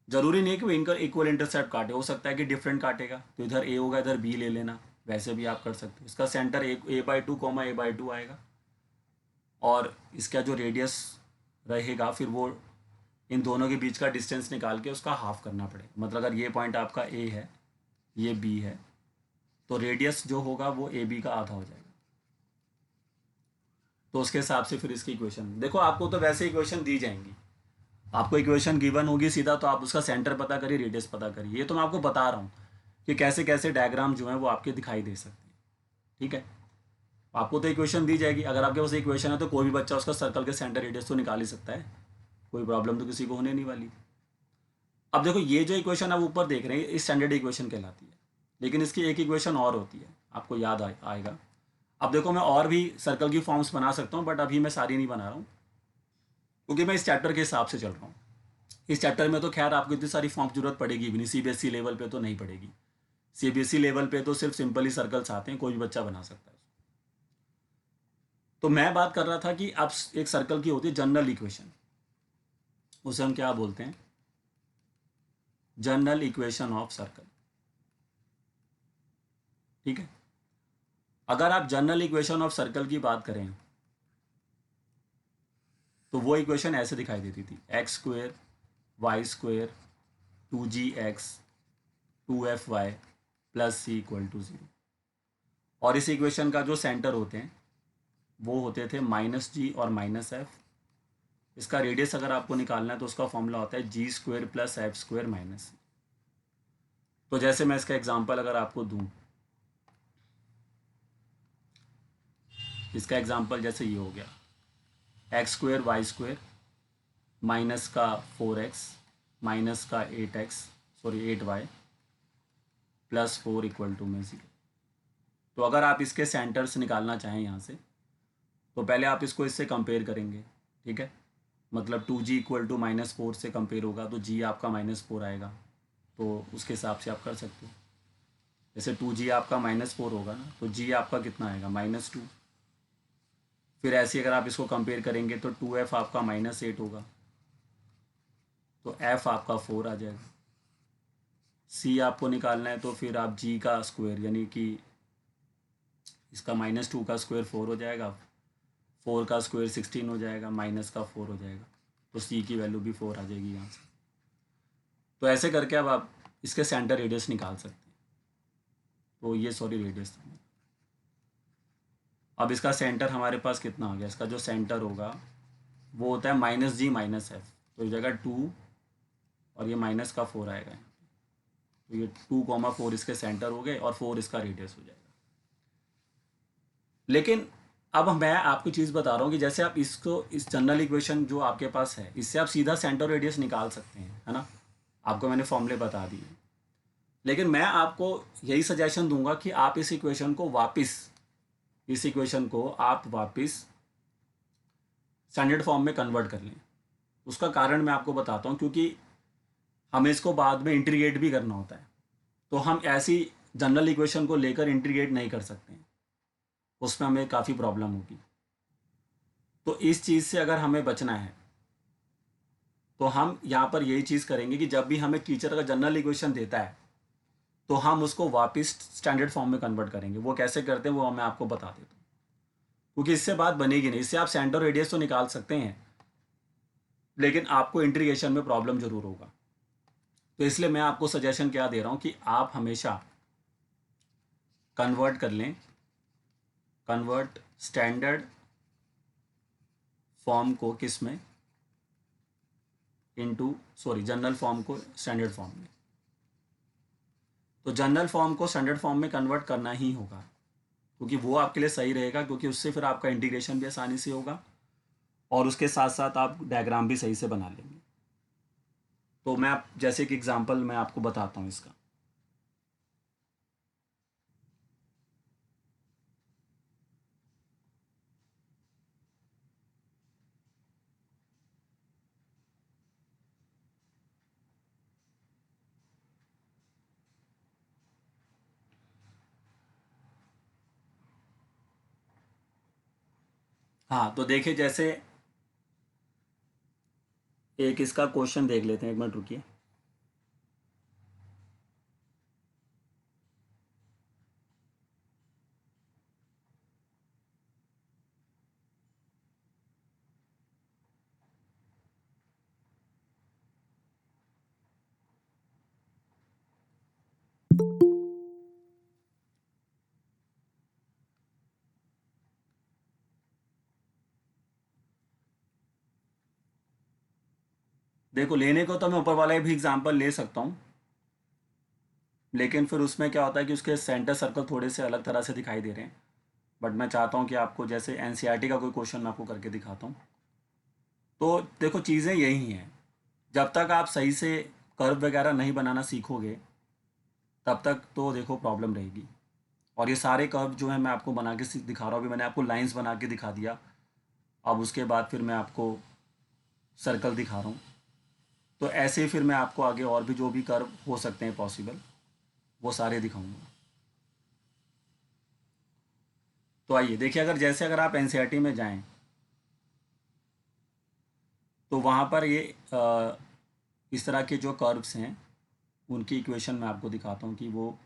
S1: ज़रूरी नहीं है कि वो इनका इक्वल इंटरसेप्ट काटे, हो सकता है कि डिफरेंट काटेगा, तो इधर a होगा इधर b ले लेना, वैसे भी आप कर सकते हो। इसका सेंटर a/2, a/2 आएगा, और इसका जो रेडियस रहेगा फिर वो इन दोनों के बीच का डिस्टेंस निकाल के उसका हाफ करना पड़ेगा। मतलब अगर ये पॉइंट आपका a है, ये b है, तो रेडियस जो होगा वो AB का आधा हो जाएगा। तो उसके हिसाब से फिर इसकी इक्वेशन देखो, आपको तो वैसे इक्वेशन दी जाएंगी, आपको इक्वेशन गिवन होगी सीधा, तो आप उसका सेंटर पता करिए, रेडियस पता करिए। ये तो मैं आपको बता रहा हूँ कि कैसे कैसे डायग्राम जो है वो आपके दिखाई दे सकते हैं। ठीक है, आपको तो इक्वेशन दी जाएगी, अगर आपके पास इक्वेशन है तो कोई भी बच्चा उसका सर्कल के सेंटर रेडियस तो निकाल ही सकता है, कोई प्रॉब्लम तो किसी को होने नहीं वाली। अब देखो, ये जो इक्वेशन आप ऊपर देख रहे हैं इस स्टैंडर्ड इक्वेशन कहलाती है, लेकिन इसकी एक इक्वेशन और होती है, आपको याद आएगा। अब देखो, मैं और भी सर्कल की फॉर्म्स बना सकता हूँ, बट अभी मैं सारी नहीं बना रहा हूँ, क्योंकि मैं इस चैप्टर के हिसाब से चल रहा हूँ। इस चैप्टर में तो खैर आपको इतनी सारी फॉर्म जरूरत पड़ेगी भी नहीं, CBSE लेवल पे तो नहीं पड़ेगी। CBSE लेवल पे तो सिर्फ सिंपल ही सर्कल्स आते हैं, कोई भी बच्चा बना सकता है। तो मैं बात कर रहा था कि अब एक सर्कल की होती है जनरल इक्वेशन, उसे हम क्या बोलते हैं, जनरल इक्वेशन ऑफ सर्कल। ठीक है, अगर आप जनरल इक्वेशन ऑफ सर्कल की बात करें तो वो इक्वेशन ऐसे दिखाई देती थी, x² y² 2gx 2fy + c = 0। और इस इक्वेशन का जो सेंटर होते हैं वो होते थे -g और -f। इसका रेडियस अगर आपको निकालना है तो उसका फॉर्मूला होता है g² + f² - c। तो जैसे मैं इसका एग्जांपल अगर आपको दूं, इसका एग्जांपल जैसे ये हो गया, x² y² माइनस का 4x माइनस का 8y +4 = 0। तो अगर आप इसके सेंटर्स निकालना चाहें यहाँ से, तो पहले आप इसको इससे कंपेयर करेंगे। ठीक है, मतलब 2g = -4 से कंपेयर होगा तो g आपका -4 आएगा, तो उसके हिसाब से आप कर सकते हो। जैसे 2g आपका -4 होगा ना, तो g आपका कितना आएगा, -2। फिर ऐसे अगर आप इसको कंपेयर करेंगे तो 2f आपका -8 होगा, तो f आपका 4 आ जाएगा। c आपको निकालना है तो फिर आप g का स्क्वायर, यानी कि इसका -2 का स्क्वायर 4 हो जाएगा, 4 का स्क्वायर 16 हो जाएगा, माइनस का 4 हो जाएगा, तो c की वैल्यू भी 4 आ जाएगी यहाँ से। तो ऐसे करके अब आप इसके सेंटर रेडियस निकाल सकते हैं। तो ये रेडियस था। अब इसका सेंटर हमारे पास कितना आ गया, इसका जो सेंटर होगा वो होता है -g -f, तो इस जगह 2 और ये माइनस का 4 आएगा, तो ये 2,4 इसके सेंटर हो गए और 4 इसका रेडियस हो जाएगा। लेकिन अब मैं आपको चीज़ बता रहा हूँ कि जैसे आप इसको, इस जनरल इक्वेशन जो आपके पास है, इससे आप सीधा सेंटर रेडियस निकाल सकते हैं, है ना, आपको मैंने फॉर्मूले बता दिए। लेकिन मैं आपको यही सजेशन दूंगा कि आप इस इक्वेशन को वापस इस इक्वेशन को आप वापस स्टैंडर्ड फॉर्म में कन्वर्ट कर लें। उसका कारण मैं आपको बताता हूँ, क्योंकि हमें इसको बाद में इंटीग्रेट भी करना होता है, तो हम ऐसी जनरल इक्वेशन को लेकर इंटीग्रेट नहीं कर सकते हैं, उसमें हमें काफ़ी प्रॉब्लम होगी। तो इस चीज़ से अगर हमें बचना है तो हम यहाँ पर यही चीज़ करेंगे कि जब भी हमें टीचर का जनरल इक्वेशन देता है तो हम उसको वापस स्टैंडर्ड फॉर्म में कन्वर्ट करेंगे। वो कैसे करते हैं वो मैं आपको बता देता हूँ, क्योंकि इससे बात बनेगी नहीं। इससे आप सेंटर रेडियस तो निकाल सकते हैं, लेकिन आपको इंटीग्रेशन में प्रॉब्लम जरूर होगा। तो इसलिए मैं आपको सजेशन क्या दे रहा हूँ कि आप हमेशा कन्वर्ट कर लें, कन्वर्ट स्टैंडर्ड फॉर्म को किस में, जनरल फॉर्म को स्टैंडर्ड फॉर्म में। तो जनरल फॉर्म को स्टैंडर्ड फॉर्म में कन्वर्ट करना ही होगा, क्योंकि वो आपके लिए सही रहेगा, क्योंकि उससे फिर आपका इंटीग्रेशन भी आसानी से होगा और उसके साथ साथ आप डायग्राम भी सही से बना लेंगे। तो मैं जैसे कि एग्जांपल मैं आपको बताता हूँ इसका। हाँ, तो देखिए, जैसे एक इसका क्वेश्चन देख लेते हैं, एक मिनट रुकिए। देखो, लेने को तो मैं ऊपर वाला भी एग्जांपल ले सकता हूँ, लेकिन फिर उसमें क्या होता है कि उसके सेंटर सर्कल थोड़े से अलग तरह से दिखाई दे रहे हैं। बट मैं चाहता हूँ कि आपको जैसे एनसीईआरटी का कोई क्वेश्चन मैं आपको करके दिखाता हूँ। तो देखो, चीज़ें यही हैं, जब तक आप सही से कर्व वगैरह नहीं बनाना सीखोगे तब तक तो देखो प्रॉब्लम रहेगी। और ये सारे कर्व जो है मैं आपको बना के दिखा रहा हूँ। अभी मैंने आपको लाइंस बना के दिखा दिया, अब उसके बाद फिर मैं आपको सर्कल दिखा रहा हूँ। तो ऐसे ही फिर मैं आपको आगे और भी जो भी कर्व हो सकते हैं पॉसिबल, वो सारे दिखाऊंगा। तो आइए देखिए, अगर आप एनसीईआरटी में जाएं तो वहाँ पर ये इस तरह के जो कर्व्स हैं उनकी इक्वेशन मैं आपको दिखाता हूँ कि वो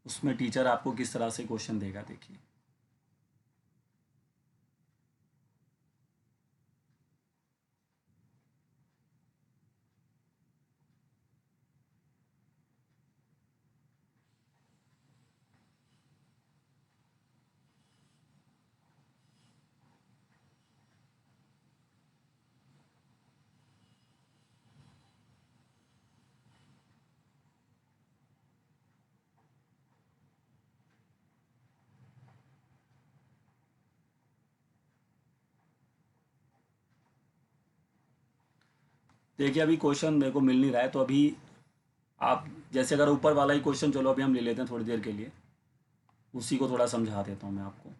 S1: उसमें टीचर आपको किस तरह से क्वेश्चन देगा। देखिए, अभी क्वेश्चन मेरे को मिल नहीं रहा है, तो अभी आप जैसे अगर ऊपर वाला ही क्वेश्चन, चलो अभी हम ले लेते हैं थोड़ी देर के लिए, उसी को थोड़ा समझा देता हूँ मैं आपको।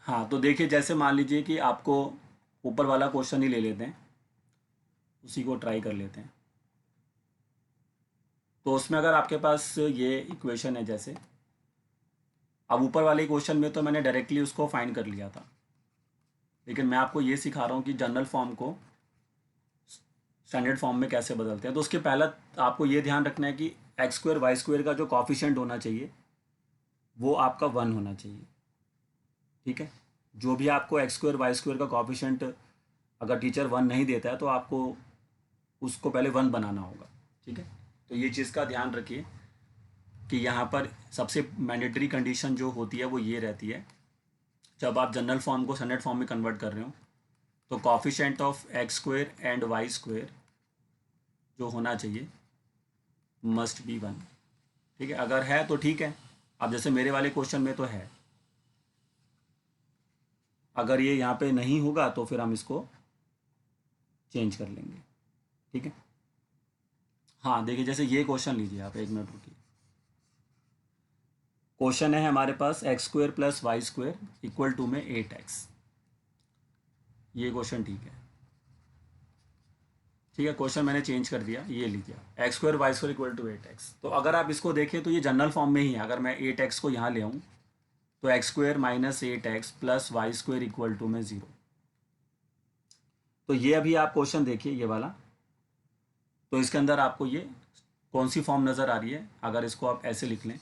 S1: हाँ, तो देखिए, जैसे मान लीजिए कि आपको ऊपर वाला क्वेश्चन ही ले लेते हैं, उसी को ट्राई कर लेते हैं। तो उसमें अगर आपके पास ये इक्वेशन है, जैसे अब ऊपर वाले क्वेश्चन में तो मैंने डायरेक्टली उसको फाइंड कर लिया था, लेकिन मैं आपको ये सिखा रहा हूँ कि जनरल फॉर्म को स्टैंडर्ड फॉर्म में कैसे बदलते हैं। तो उसके पहला आपको ये ध्यान रखना है कि एक्स स्क्वायर वाई स्क्वायर का जो कॉफिशिएंट होना चाहिए वो आपका 1 होना चाहिए। ठीक है, जो भी आपको एक्स स्क्वायर वाई स्क्वायर का कॉफिशिएंट अगर टीचर 1 नहीं देता है तो आपको उसको पहले 1 बनाना होगा। ठीक है, तो ये चीज़ का ध्यान रखिए कि यहाँ पर सबसे मैंडेटरी कंडीशन जो होती है वो ये रहती है जब आप जनरल फॉर्म को स्टैंडर्ड फॉर्म में कन्वर्ट कर रहे हो तो coefficient of x square and y square जो होना चाहिए मस्ट बी 1। ठीक है, अगर है तो ठीक है। अब जैसे मेरे वाले क्वेश्चन में तो है, अगर ये यहाँ पे नहीं होगा तो फिर हम इसको चेंज कर लेंगे। ठीक है, हाँ देखिए जैसे ये क्वेश्चन लीजिए आप, एक मिनट रुकिए। क्वेश्चन है हमारे पास x square plus y square equal to में 8x। ये क्वेश्चन ठीक है। ठीक है, क्वेश्चन मैंने चेंज कर दिया, ये लीजिए x square y square equal to 8x। तो अगर आप इसको देखें तो ये जनरल फॉर्म में ही है। अगर मैं 8x को यहाँ ले आऊँ तो x square minus 8x plus y square equal to में 0। तो ये अभी आप क्वेश्चन देखिए ये वाला, तो इसके अंदर आपको ये कौन सी फॉर्म नज़र आ रही है। अगर इसको आप ऐसे लिख लें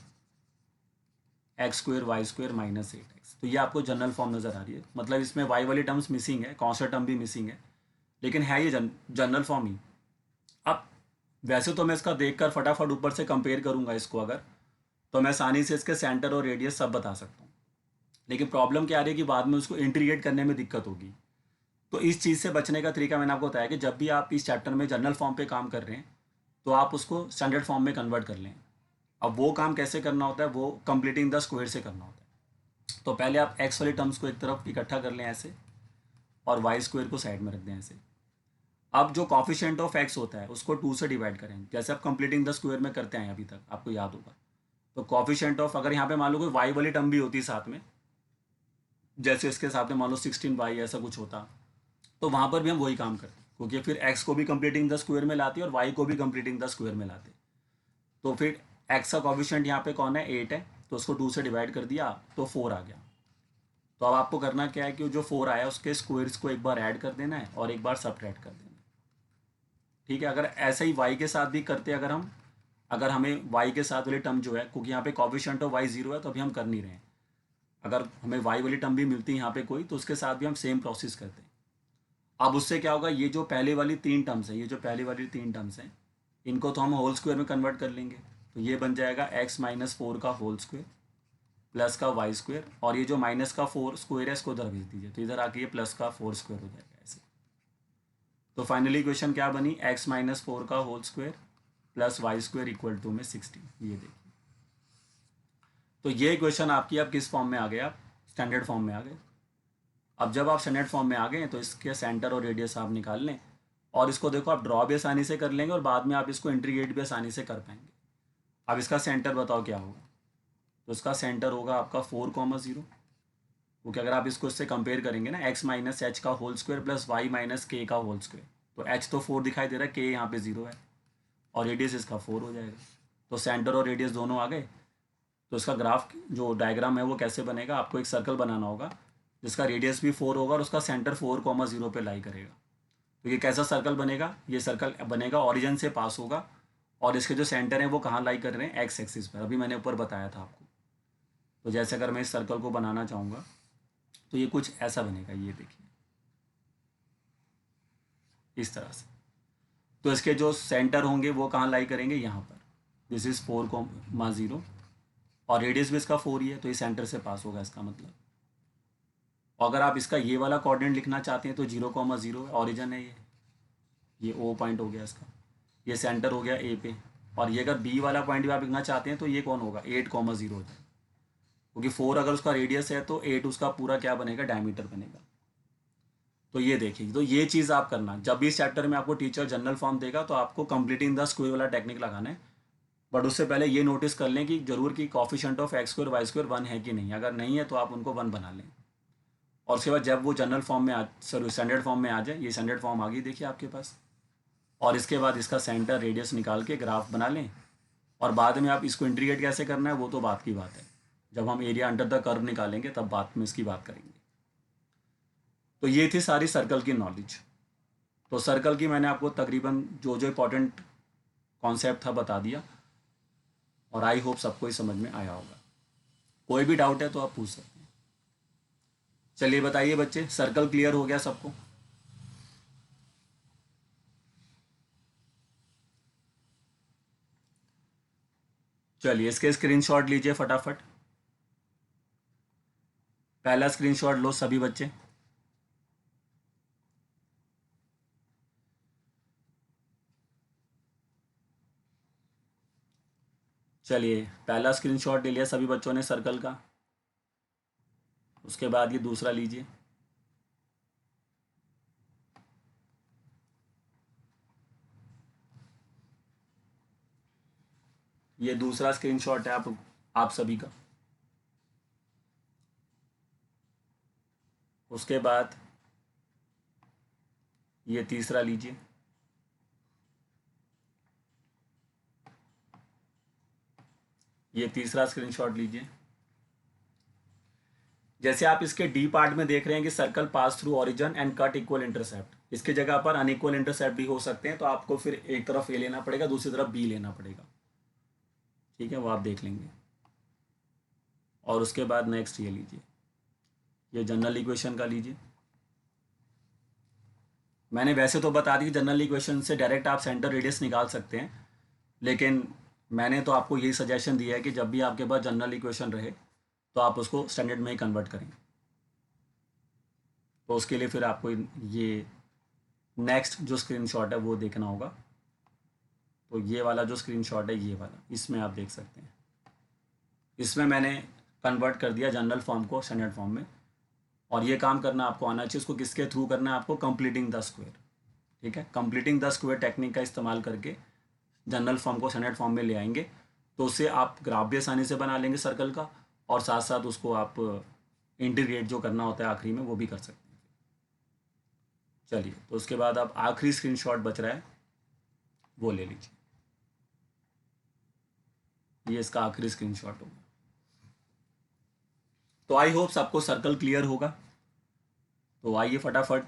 S1: x square y square minus 8x, तो ये आपको जनरल फॉर्म नज़र आ रही है। मतलब इसमें वाई वाली टर्म्स मिसिंग है, कौन सा टर्म भी मिसिंग है, लेकिन है ये जनरल फॉर्म ही। अब वैसे तो मैं इसका देखकर फटाफट ऊपर से कंपेयर करूंगा इसको, अगर तो मैं आसानी से इसके सेंटर और रेडियस सब बता सकता हूँ। लेकिन प्रॉब्लम क्या आ रही है कि बाद में उसको इंटीग्रेट करने में दिक्कत होगी। तो इस चीज़ से बचने का तरीका मैंने आपको बताया कि जब भी आप इस चैप्टर में जनरल फॉर्म पे काम कर रहे हैं तो आप उसको स्टैंडर्ड फॉर्म में कन्वर्ट कर लें। अब वो काम कैसे करना होता है, वो कंप्लीटिंग द स्क्वायर से करना होता है। तो पहले आप एक्स वाली टर्म्स को एक तरफ इकट्ठा कर लें ऐसे, और वाई स्क्वायर को साइड में रख दें ऐसे। अब जो कॉफिशिएंट ऑफ एक्स होता है उसको 2 से डिवाइड करें, जैसे आप कंप्लीटिंग द स्क्वायर में करते हैं अभी तक, आपको याद होगा। तो कॉफिशिएंट ऑफ, अगर यहाँ पे मान लो कोई वाई वाली टर्म भी होती है साथ में, जैसे इसके साथ में मान लो 16y ऐसा कुछ होता, तो वहाँ पर भी हम वही काम करते, क्योंकि फिर x को भी कंप्लीटिंग द स्क्वायर में लाते और y को भी कंप्लीटिंग द स्क्वायर में लाते। तो फिर x का कॉफिशिएंट यहाँ पे कौन है, 8 है, तो उसको 2 से डिवाइड कर दिया तो 4 आ गया। तो अब आपको करना क्या है कि जो 4 आया उसके स्क्वायर्स को एक बार ऐड कर देना है और एक बार सबट्रैक्ट कर देना है। ठीक है, अगर ऐसे ही y के साथ भी करते अगर हम, अगर हमें y के साथ वाली टर्म जो है, क्योंकि यहाँ पे कॉफिशिएंट ऑफ y 0 है तो अभी हम कर नहीं रहे हैं, अगर हमें y वाली टर्म भी मिलती है यहाँ पे कोई, तो उसके साथ भी हम सेम प्रोसेस करते हैं। अब उससे क्या होगा, ये जो पहले वाली 3 टर्म्स हैं, ये जो पहले वाली 3 टर्म्स हैं, इनको तो हम होल स्क्वायर में कन्वर्ट कर लेंगे। तो ये बन जाएगा x माइनस 4 का होल स्क्वायर प्लस का वाई स्क्वायर, और ये जो माइनस का 4 स्क्वायर है इसको इधर भेज दीजिए, तो इधर आके ये प्लस का 4 स्क्वायर हो जाएगा ऐसे। तो फाइनली इक्वेशन क्या बनी, x माइनस 4 का whole square plus y square equal to में 16। ये देखिए, तो ये इक्वेशन आपकी अब किस फॉर्म में आ गए, आप स्टैंडर्ड फॉर्म में आ गए। अब जब आप स्टैंडर्ड फॉर्म में आ गए तो इसके सेंटर और रेडियस आप निकाल लें, और इसको देखो आप ड्रॉ भी आसानी से कर लेंगे और बाद में आप इसको इंटीग्रेट भी आसानी से कर पाएंगे। अब इसका सेंटर बताओ क्या होगा, तो इसका सेंटर होगा आपका 4,0, क्योंकि अगर आप इसको इससे कंपेयर करेंगे ना, x माइनस एच का whole square plus y minus k का होल स्क्वायर, तो h तो 4 दिखाई दे रहा है, k यहाँ पे 0 है, और रेडियस इसका 4 हो जाएगा। तो सेंटर और रेडियस दोनों आ गए। तो इसका ग्राफ जो डायग्राम है वो कैसे बनेगा, आपको एक सर्कल बनाना होगा जिसका रेडियस भी 4 होगा और उसका सेंटर 4,0 पे लाई करेगा। तो ये कैसा सर्कल बनेगा, ये सर्कल बनेगा ऑरिजिन से पास होगा, और इसके जो सेंटर है वो कहाँ लाई कर रहे हैं, एक्स एक्सिस पर, अभी मैंने ऊपर बताया था आपको। तो जैसे अगर मैं इस सर्कल को बनाना चाहूँगा तो ये कुछ ऐसा बनेगा, ये देखिए इस तरह से। तो इसके जो सेंटर होंगे वो कहाँ लाई करेंगे, यहाँ पर। दिस इज़ 4,0, और रेडियस भी इसका 4 ही है, तो ये सेंटर से पास होगा इसका मतलब। और अगर आप इसका ये वाला कोऑर्डिनेट लिखना चाहते हैं तो 0,0 ऑरिजिन है, ये ओ पॉइंट हो गया इसका, ये सेंटर हो गया ए पे। और ये अगर बी वाला पॉइंट भी आप लिखना चाहते हैं तो ये कौन होगा, 8,0 होता है, क्योंकि 4 अगर उसका रेडियस है तो 8 उसका पूरा क्या बनेगा, डायमीटर बनेगा। तो ये देखिए, तो ये चीज़ आप करना, जब भी इस चैप्टर में आपको टीचर जनरल फॉर्म देगा तो आपको कंप्लीटिंग द स्क्वायर वाला टेक्निक लगाना है। बट उससे पहले ये नोटिस कर लें कि जरूर कि coefficient of x square y square 1 है कि नहीं, अगर नहीं है तो आप उनको 1 बना लें। और उसके बाद जब वो जनरल फॉर्म में सॉरी स्टैंडर्ड फॉर्म में आ जाए, ये स्टैंडर्ड फॉर्म आ गई देखिए आपके पास, और इसके बाद इसका सेंटर रेडियस निकाल के ग्राफ बना लें। और बाद में आप इसको इंटीग्रेट कैसे करना है वो तो बात की बात है, जब हम एरिया अंडर द कर्व निकालेंगे तब बात में इसकी बात करेंगे। तो ये थी सारी सर्कल की नॉलेज। तो सर्कल की मैंने आपको तकरीबन जो जो इंपॉर्टेंट कॉन्सेप्ट था बता दिया, और आई होप सबको ही समझ में आया होगा। कोई भी डाउट है तो आप पूछ सकते हैं। चलिए बताइए बच्चे, सर्कल क्लियर हो गया सबको? चलिए इसके स्क्रीनशॉट लीजिए फटाफट। पहला स्क्रीनशॉट लो सभी बच्चे। चलिए, पहला स्क्रीनशॉट ले लिया सभी बच्चों ने सर्कल का। उसके बाद ये दूसरा लीजिए। ये दूसरा स्क्रीनशॉट है आप सभी का। उसके बाद ये तीसरा लीजिए। ये तीसरा स्क्रीनशॉट लीजिए। जैसे आप इसके डी पार्ट में देख रहे हैं कि circle pass through origin and cut equal intercept, इसकी जगह पर अनइक्वल इंटरसेप्ट भी हो सकते हैं, तो आपको फिर एक तरफ ए लेना पड़ेगा, दूसरी तरफ बी लेना पड़ेगा। ठीक है, वो आप देख लेंगे। और उसके बाद नेक्स्ट ये लीजिए, ये जनरल इक्वेशन का लीजिए। मैंने वैसे तो बता दी जनरल इक्वेशन से डायरेक्ट आप सेंटर रेडियस निकाल सकते हैं, लेकिन मैंने तो आपको यही सजेशन दिया है कि जब भी आपके पास जनरल इक्वेशन रहे तो आप उसको स्टैंडर्ड में ही कन्वर्ट करें। तो उसके लिए फिर आपको ये नेक्स्ट जो स्क्रीनशॉट है वो देखना होगा। तो ये वाला जो स्क्रीनशॉट है ये वाला, इसमें आप देख सकते हैं, इसमें मैंने कन्वर्ट कर दिया जनरल फॉर्म को स्टैंडर्ड फॉर्म में। और ये काम करना आपको आना चाहिए। उसको किसके थ्रू करना है आपको? Completing the square. ठीक है, कंप्लीटिंग द स्क्वायर टेक्निक का इस्तेमाल करके जनरल फॉर्म को स्टैंडर्ड फॉर्म में ले आएंगे, तो उससे आप ग्राफ भी आसानी से बना लेंगे सर्कल का, और साथ साथ उसको आप इंटीग्रेट जो करना होता है आखिरी में वो भी कर सकते हैं। चलिए, तो उसके बाद आप आखिरी स्क्रीनशॉट बच रहा है वो ले लीजिए। ये इसका आखिरी स्क्रीनशॉट होगा। तो आई होप सबको सर्कल क्लियर होगा। तो आइए फटाफट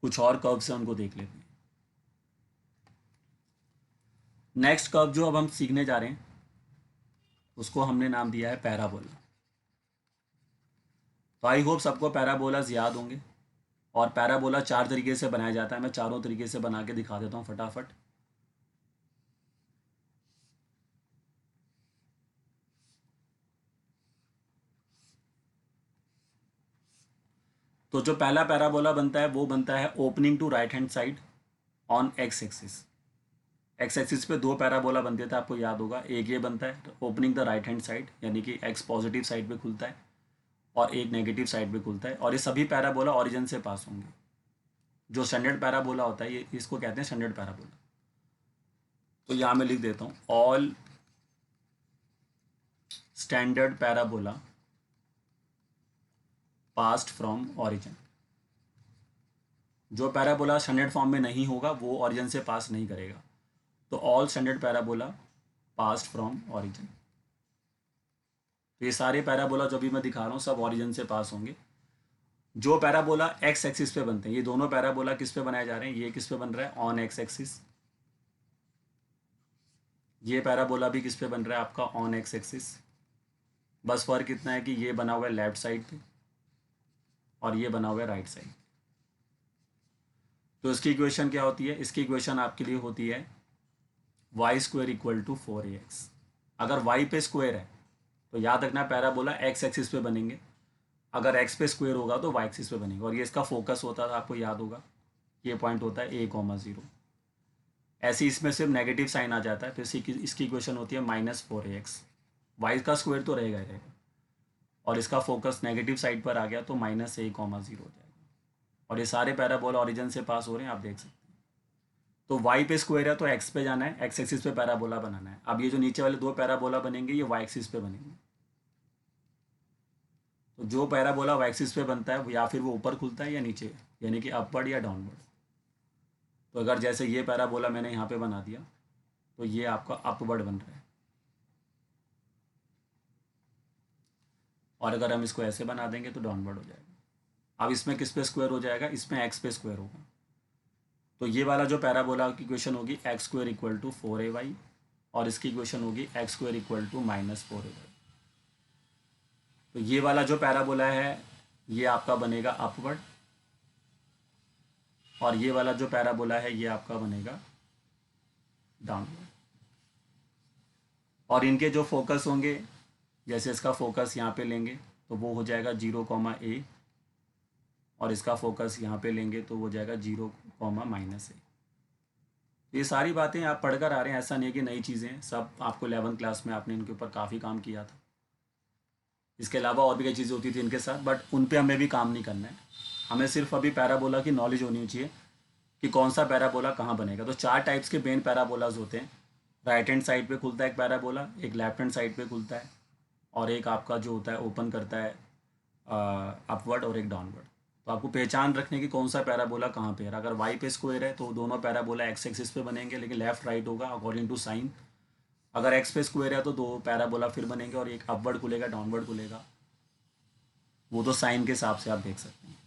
S1: कुछ और कर्व से उनको देख लेते हैं। नेक्स्ट कर्व जो अब हम सीखने जा रहे हैं उसको हमने नाम दिया है पैराबोला। तो आई होप सबको पैराबोलाज याद होंगे। और पैराबोला 4 तरीके से बनाया जाता है, मैं चारों तरीके से बना के दिखा देता हूँ फटाफट। तो जो पहला पैराबोला बनता है वो बनता है opening to right hand side on x axis. X axis पे 2 पैराबोला बनते थे, आपको याद होगा। एक ये बनता है opening the right hand side, यानी कि एक्स पॉजिटिव साइड पे खुलता है, और एक नेगेटिव साइड पे खुलता है। और ये सभी पैराबोला ओरिजिन से पास होंगे। जो स्टैंडर्ड पैराबोला होता है ये इसको कहते हैं स्टैंडर्ड पैराबोला। तो यहाँ मैं लिख देता हूँ all standard parabola past from origin. जो पैराबोला स्टैंडर्ड फॉर्म में नहीं होगा वो ओरिजिन से पास नहीं करेगा। तो all standard parabola past from origin. तो ये सारे पैराबोला जो भी मैं दिखा रहा हूँ सब ओरिजिन से पास होंगे। जो पैराबोला एक्स एक्सिस पे बनते हैं, ये दोनों पैराबोला किस पे बनाए जा रहे हैं? ये किस पे बन रहा है? On x axis. ये पैराबोला भी किस पे बन रहा है आपका? On x axis. बस फर्क इतना है कि ये बना हुआ है लेफ्ट साइड पे और ये बना हुआ है राइट साइड। तो इसकी इक्वेशन क्या होती है? इसकी इक्वेशन आपके लिए होती है Y square equal to 4ax। अगर वाई पे स्क्वायर है तो याद रखना पैराबोला एक्स एक्सिस पे बनेंगे, अगर एक्स पे स्क्वायर होगा तो वाई एक्सिस पे बनेगा। और ये इसका फोकस होता था, आपको याद होगा, ये पॉइंट होता है a,0। ऐसे इसमें सिर्फ नेगेटिव साइन आ जाता है, तो इसकी इक्वेशन होती है -4ax। वाई का स्क्वायर तो रहेगा ही रहेगा, और इसका फोकस नेगेटिव साइड पर आ गया तो -a,0 हो जाएगा। और ये सारे पैराबोला ओरिजिन से पास हो रहे हैं, आप देख सकते हैं। तो वाई पे स्क्वायर है तो एक्स पे जाना है, एक्स एक्सिस पे पैराबोला बनाना है। अब ये जो नीचे वाले 2 पैराबोला बनेंगे ये वाई एक्सिस पे बनेंगे। तो जो पैराबोला वाई एक्सिस पे बनता है या फिर वो ऊपर खुलता है या नीचे, यानी कि अपवर्ड या डाउनवर्ड। तो अगर जैसे ये पैराबोला मैंने यहाँ पे बना दिया तो ये आपका अपवर्ड बन रहा है, और अगर हम इसको ऐसे बना देंगे तो डाउनवर्ड हो जाएगा। अब इसमें किस पे स्क्वायर हो जाएगा? इसमें एक्स पे स्क्वायर होगा। तो ये वाला जो पैराबोला की इक्वेशन होगी x square equal to 4ay, और इसकी इक्वेशन होगी x square equal to -4ay। तो ये वाला जो पैराबोला है ये आपका बनेगा अपवर्ड, और ये वाला जो पैराबोला है ये आपका बनेगा डाउनवर्ड। और इनके जो फोकस होंगे, जैसे इसका फोकस यहाँ पे लेंगे तो वो हो जाएगा 0, a, और इसका फोकस यहाँ पे लेंगे तो हो जाएगा 0, -a। ये सारी बातें आप पढ़कर आ रहे हैं, ऐसा नहीं है कि नई चीज़ें हैं, सब आपको 11th क्लास में आपने इनके ऊपर काफ़ी काम किया था। इसके अलावा और भी कई चीज़ें होती थी इनके साथ, बट उन पे हमें भी काम नहीं करना है। हमें सिर्फ अभी पैराबोला की नॉलेज होनी चाहिए कि कौन सा पैराबोला कहाँ बनेगा। तो 4 टाइप्स के मेन पैराबोलाज होते हैं। राइट हैंड साइड पे खुलता है एक पैराबोला, एक लेफ्ट हैंड साइड पे खुलता है, और एक आपका जो होता है ओपन करता है अपवर्ड, और एक डाउनवर्ड। तो आपको पहचान रखने की कौन सा पैराबोला कहाँ पे है। अगर वाई पे स्क्वायर है तो दोनों पैराबोला एक्स एक्सिस पे बनेंगे, लेकिन लेफ्ट राइट होगा अकॉर्डिंग टू साइन। अगर एक्स पे स्क्वायर है तो दो पैराबोला फिर बनेंगे, और एक अपवर्ड खुलेगा डाउनवर्ड खुलेगा, वो तो साइन के हिसाब से आप देख सकते हैं।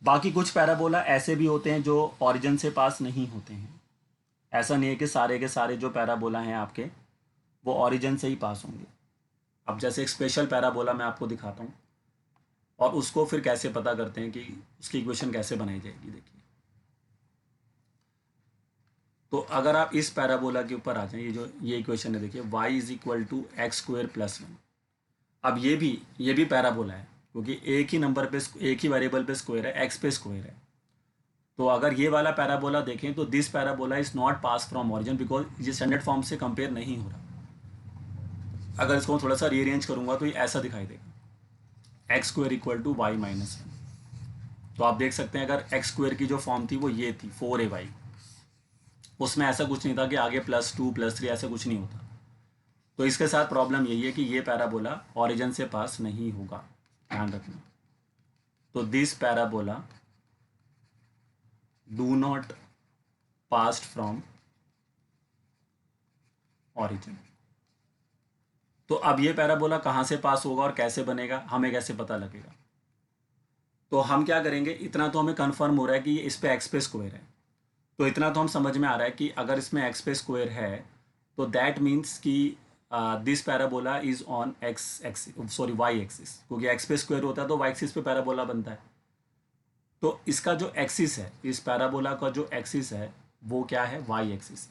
S1: बाकी कुछ पैराबोला ऐसे भी होते हैं जो ओरिजिन से पास नहीं होते हैं। ऐसा नहीं है कि सारे के सारे जो पैराबोला हैं आपके वो ओरिजिन से ही पास होंगे। अब जैसे एक स्पेशल पैराबोला मैं आपको दिखाता हूँ, और उसको फिर कैसे पता करते हैं कि उसकी इक्वेशन कैसे बनाई जाएगी। देखिए, तो अगर आप इस पैराबोला के ऊपर आ जाएं, ये इक्वेशन है, देखिए y = x² + 1। अब ये भी पैराबोला है, क्योंकि एक ही नंबर पे, एक ही वेरिएबल पे स्क्वायर है, x पे स्क्वायर है। तो अगर ये वाला पैराबोला देखें तो this parabola is not pass from origin, because ये स्टैंडर्ड फॉर्म से कंपेयर नहीं हो रहा। अगर इसको थोड़ा सा रीअरेंज करूंगा तो ये ऐसा दिखाई देगा, x² = y - 1। तो आप देख सकते हैं अगर x² की जो फॉर्म थी वो ये थी 4ay, उसमें ऐसा कुछ नहीं था कि आगे +2 +3 ऐसा कुछ नहीं होता। तो इसके साथ प्रॉब्लम यही है कि ये पैराबोला ओरिजिन से पास नहीं होगा, ध्यान रखना। तो this parabola do not passed from origin. तो अब ये पैराबोला कहाँ से पास होगा और कैसे बनेगा, हमें कैसे पता लगेगा। तो हम क्या करेंगे, इतना तो हमें कंफर्म हो रहा है कि ये इस पे एक्स पे स्क्वायर है। तो इतना तो हम समझ में आ रहा है कि अगर इसमें एक्स पे स्क्वायर है तो दैट मीन्स कि this parabola is on y axis, क्योंकि एक्स पे स्क्वायर होता है तो वाई एक्सिस पे पैराबोला बनता है। तो इसका जो एक्सिस है, इस पैराबोला का जो एक्सिस है वो क्या है, वाई एक्सिस।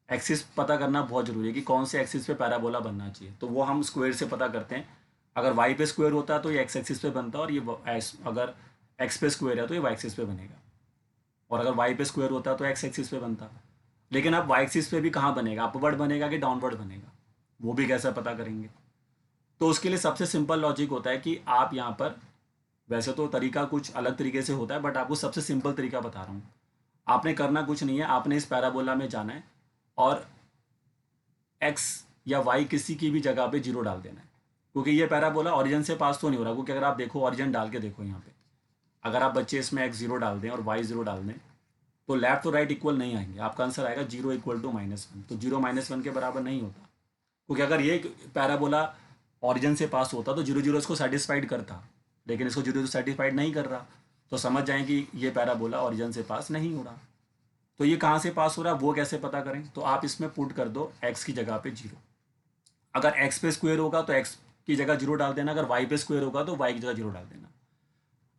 S1: एक्सिस पता करना बहुत जरूरी है कि कौन से एक्सिस पे पैराबोला बनना चाहिए। तो वो हम स्क्वायर से पता करते हैं। अगर वाई पे स्क्वायर होता है तो ये एक्स एक्सिस पे बनता है, और ये अगर एक्स पे स्क्वायर है तो ये वाई एक्सिस पे बनेगा, और अगर वाई पे स्क्वायर होता है तो एक्स एक्सिस पे बनता। लेकिन अब वाई एक्सिस पे भी कहाँ बनेगा, अपवर्ड बनेगा कि डाउनवर्ड बनेगा, वो भी कैसे पता करेंगे। तो उसके लिए सबसे सिंपल लॉजिक होता है कि आप यहाँ पर, वैसे तो तरीका कुछ अलग तरीके से होता है, बट आपको सबसे सिंपल तरीका बता रहा हूँ। आपने करना कुछ नहीं है, आपने इस पैराबोला में जाना है और एक्स या वाई किसी की भी जगह पे 0 डाल देना है, क्योंकि ये पैराबोला ओरिजिन से पास तो नहीं हो रहा। क्योंकि अगर आप देखो, ओरिजिन डाल के देखो यहाँ पे, अगर आप बच्चे इसमें x 0 डाल दें और y 0 डाल दें तो लेफ्ट और राइट इक्वल नहीं आएंगे। आपका आंसर आएगा 0 = -1। तो 0 -1 के बराबर नहीं होता, क्योंकि अगर ये पैराबोला ओरिजिन से पास होता तो 0 0 इसको सेटिस्फाइड करता, लेकिन इसको 0 0 सेटिस्फाइड नहीं कर रहा। तो समझ जाएं कि ये पैराबोला ओरिजिन से पास नहीं हो रहा। तो ये कहाँ से पास हो रहा है वो कैसे पता करें, तो आप इसमें पुट कर दो x की जगह पे 0। अगर x पे स्क्वायर होगा तो x की जगह 0 डाल देना, अगर y पे स्क्वायर होगा तो y की जगह 0 डाल देना।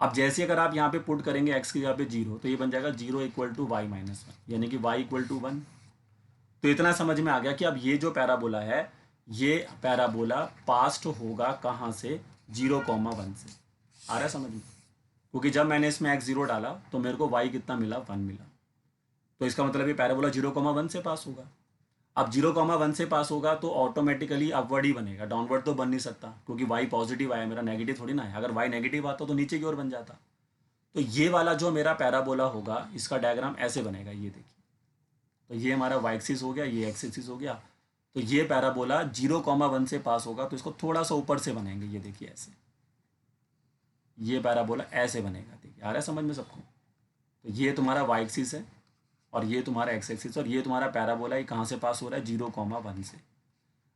S1: अब जैसे अगर आप यहाँ पे पुट करेंगे x की जगह पे 0, तो ये बन जाएगा 0 = y - 1, यानी कि y = 1। तो इतना समझ में आ गया कि अब ये जो पैराबोला है, ये पैराबोला पास्ट होगा कहाँ से, 0,1 से। आ रहा है समझ में, क्योंकि जब मैंने इसमें x 0 डाला तो मेरे को y कितना मिला, 1 मिला। तो इसका मतलब ये पैराबोला 0,1 से पास होगा। अब 0,1 से पास होगा तो ऑटोमेटिकली अपवर्ड ही बनेगा, डाउनवर्ड तो बन नहीं सकता, क्योंकि y पॉजिटिव आया, मेरा नेगेटिव थोड़ी ना है। अगर y नेगेटिव आता तो नीचे की ओर बन जाता। तो ये वाला जो मेरा पैराबोला होगा, इसका डायग्राम ऐसे बनेगा, ये देखिए। तो ये हमारा y एक्सिस हो गया, ये x एक्सिस हो गया। तो ये पैराबोला 0,1 से पास होगा, तो इसको थोड़ा सा ऊपर से बनाएंगे, ये देखिए ऐसे। ये पैराबोला ऐसे बनेगा, देखिए आ रहा है समझ में सबको। तो ये तुम्हारा y एक्सिस है और ये तुम्हारा x एक्सिस, और ये तुम्हारा पैराबोला ही कहाँ से पास हो रहा है, 0,1 से।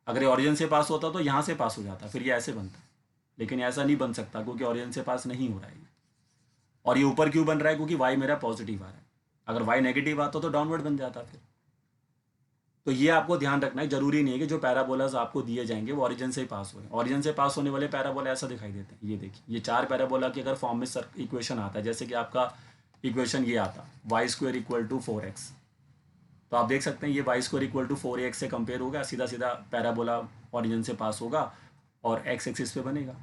S1: अगर ये ओरिजिन से पास होता तो यहाँ से पास हो जाता, फिर ये ऐसे बनता। लेकिन ऐसा नहीं बन सकता क्योंकि ओरिजिन से पास नहीं हो रहा है। और ये ऊपर क्यों बन रहा है, क्योंकि y मेरा पॉजिटिव आ रहा है। अगर y नेगेटिव आता तो डाउनवर्ड बन जाता फिर। तो ये आपको ध्यान रखना है, जरूरी नहीं है कि जो पैराबोलाज आपको दिए जाएंगे वो ओरिजिन से ही पास हो रहे हैं। ओरिजिन से पास होने वाले पैराबोला ऐसा दिखाई देते हैं, ये देखिए। ये 4 पैराबोला की अगर फॉर्म में इक्वेशन आता है, जैसे कि आपका इक्वेशन ये आता y² = 4x, तो आप देख सकते हैं ये y² = 4ax से कंपेयर होगा, सीधा सीधा पैराबोला ओरिजिन से पास होगा। और एक्स एक्सिस पे बनेगा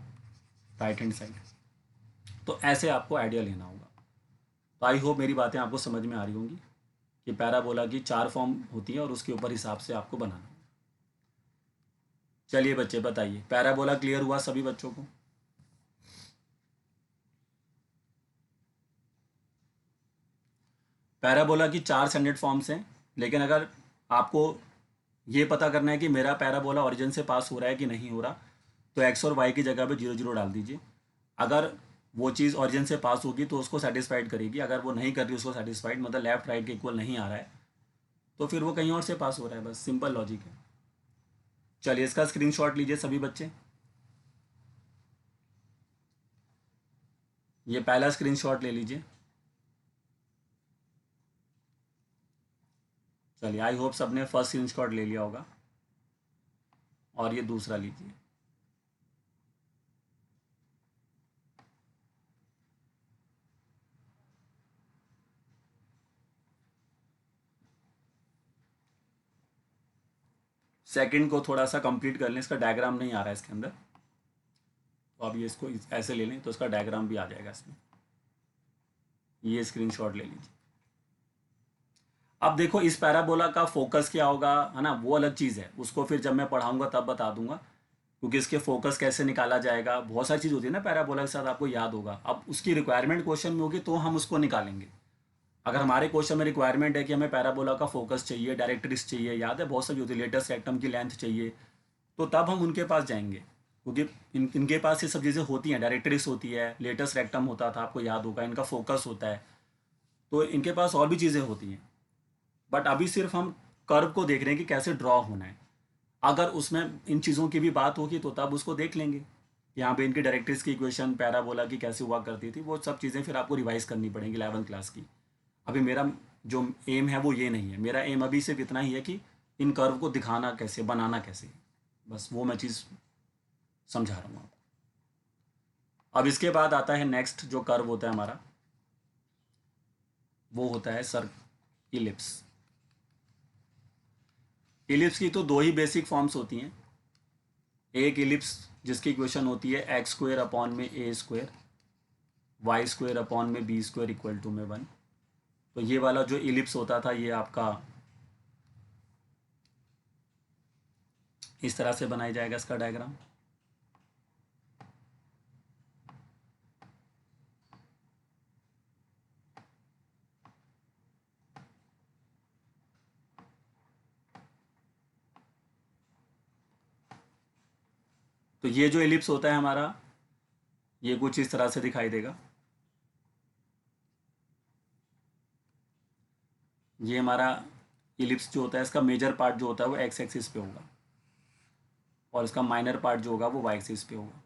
S1: राइट हैंड साइड। तो ऐसे आपको आइडिया लेना होगा। तो आई होप मेरी बातें आपको समझ में आ रही होंगी कि पैराबोला की 4 फॉर्म होती हैं और उसके ऊपर हिसाब से आपको बनाना है। चलिए बच्चे बताइए, पैराबोला क्लियर हुआ सभी बच्चों को? पैराबोला की 4 स्टैंडर्ड फॉर्म्स हैं, लेकिन अगर आपको ये पता करना है कि मेरा पैराबोला ओरिजिन से पास हो रहा है कि नहीं हो रहा, तो एक्स और वाई की जगह पे 0 0 डाल दीजिए। अगर वो चीज़ ओरिजिन से पास होगी तो उसको सेटिस्फाइड करेगी, अगर वो नहीं कर रही उसको सेटिस्फाइड, मतलब लेफ्ट राइट के इक्वल नहीं आ रहा है, तो फिर वो कहीं और से पास हो रहा है। बस सिंपल लॉजिक है। चलिए इसका स्क्रीनशॉट लीजिए सभी बच्चे। ये पहला स्क्रीनशॉट ले लीजिए। चलिए आई होप सबने फर्स्ट स्क्रीनशॉट ले लिया होगा, और ये दूसरा लीजिए। सेकंड को थोड़ा सा कंप्लीट कर लें, इसका डायग्राम नहीं आ रहा है इसके अंदर, तो अब ये इसको ऐसे ले लें तो इसका डायग्राम भी आ जाएगा इसमें। ये स्क्रीनशॉट ले लीजिए। अब देखो इस पैराबोला का फोकस क्या होगा, है ना, वो अलग चीज़ है, उसको फिर जब मैं पढ़ाऊंगा तब बता दूंगा, क्योंकि इसके फोकस कैसे निकाला जाएगा, बहुत सारी चीज़ होती है ना पैराबोला के साथ, आपको याद होगा। अब उसकी रिक्वायरमेंट क्वेश्चन में होगी तो हम उसको निकालेंगे। अगर हमारे क्वेश्चन में रिक्वायरमेंट है कि हमें पैराबोला का फोकस चाहिए, डायरेक्ट्रिक्स चाहिए, याद है बहुत सारी होती है, लेटेस्ट रेक्टम की लेंथ चाहिए, तो तब हम उनके पास जाएंगे, क्योंकि इनके पास ये सब चीज़ें होती हैं, डायरेक्ट्रिक्स होती है, लेटेस्ट रेक्टम होता था आपको याद होगा, इनका फोकस होता है, तो इनके पास और भी चीज़ें होती हैं। बट अभी सिर्फ हम कर्व को देख रहे हैं कि कैसे ड्रॉ होना है। अगर उसमें इन चीज़ों की भी बात होगी तो तब उसको देख लेंगे। यहाँ पे इनकी डायरेक्ट्रिक्स की इक्वेशन पैराबोला की कैसे हुआ करती थी, वो सब चीज़ें फिर आपको रिवाइज करनी पड़ेंगी 11th क्लास की। अभी मेरा जो एम है वो ये नहीं है, मेरा एम अभी सिर्फ इतना ही है कि इन कर्व को दिखाना कैसे, बनाना कैसे, बस वो मैं चीज़ समझा रहा हूँ आपको। अब इसके बाद आता है नेक्स्ट जो कर्व होता है हमारा, वो होता है सर इलिप्स। इलिप्स की तो 2 ही बेसिक फॉर्म्स होती हैं। एक इलिप्स जिसकी इक्वेशन होती है एक्स स्क्वेयर अपॉन में ए स्क्वेयर, वाई स्क्वेयर अपॉन में बी स्क्वेयर इक्वल टू में 1। तो ये वाला जो इलिप्स होता था ये आपका इस तरह से बनाया जाएगा इसका डायग्राम। तो ये जो इलिप्स होता है हमारा, ये कुछ इस तरह से दिखाई देगा। ये हमारा इलिप्स जो होता है, इसका मेजर पार्ट जो होता है वो एक्स एक्सिस पे होगा, और इसका माइनर पार्ट जो होगा वो वाई एक्सिस पे होगा,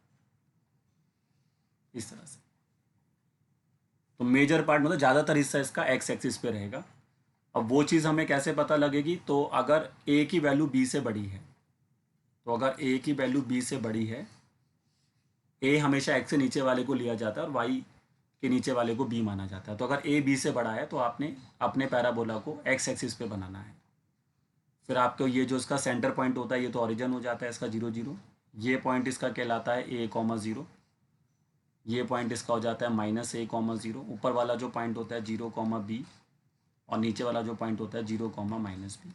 S1: इस तरह से। तो मेजर पार्ट मतलब ज़्यादातर हिस्सा इसका एक्स एक्सिस पे रहेगा। अब वो चीज़ हमें कैसे पता लगेगी, तो अगर ए की वैल्यू बी से बड़ी है, तो अगर ए की वैल्यू बी से बड़ी है, ए हमेशा एक्स से नीचे वाले को लिया जाता है और वाई के नीचे वाले को बी माना जाता है। तो अगर ए बी से बड़ा है तो आपने अपने पैराबोला को एक्स एक्सिस पे बनाना है। फिर आपको ये जो इसका सेंटर पॉइंट होता है ये तो ओरिजिन हो जाता है इसका 0 0, ये पॉइंट इसका कहलाता है ए कॉमा 0, ये पॉइंट इसका हो जाता है माइनस ए कॉमा 0, ऊपर वाला जो पॉइंट होता है 0 कॉमा बी, और नीचे वाला जो पॉइंट होता है 0 कॉमा माइनस बी।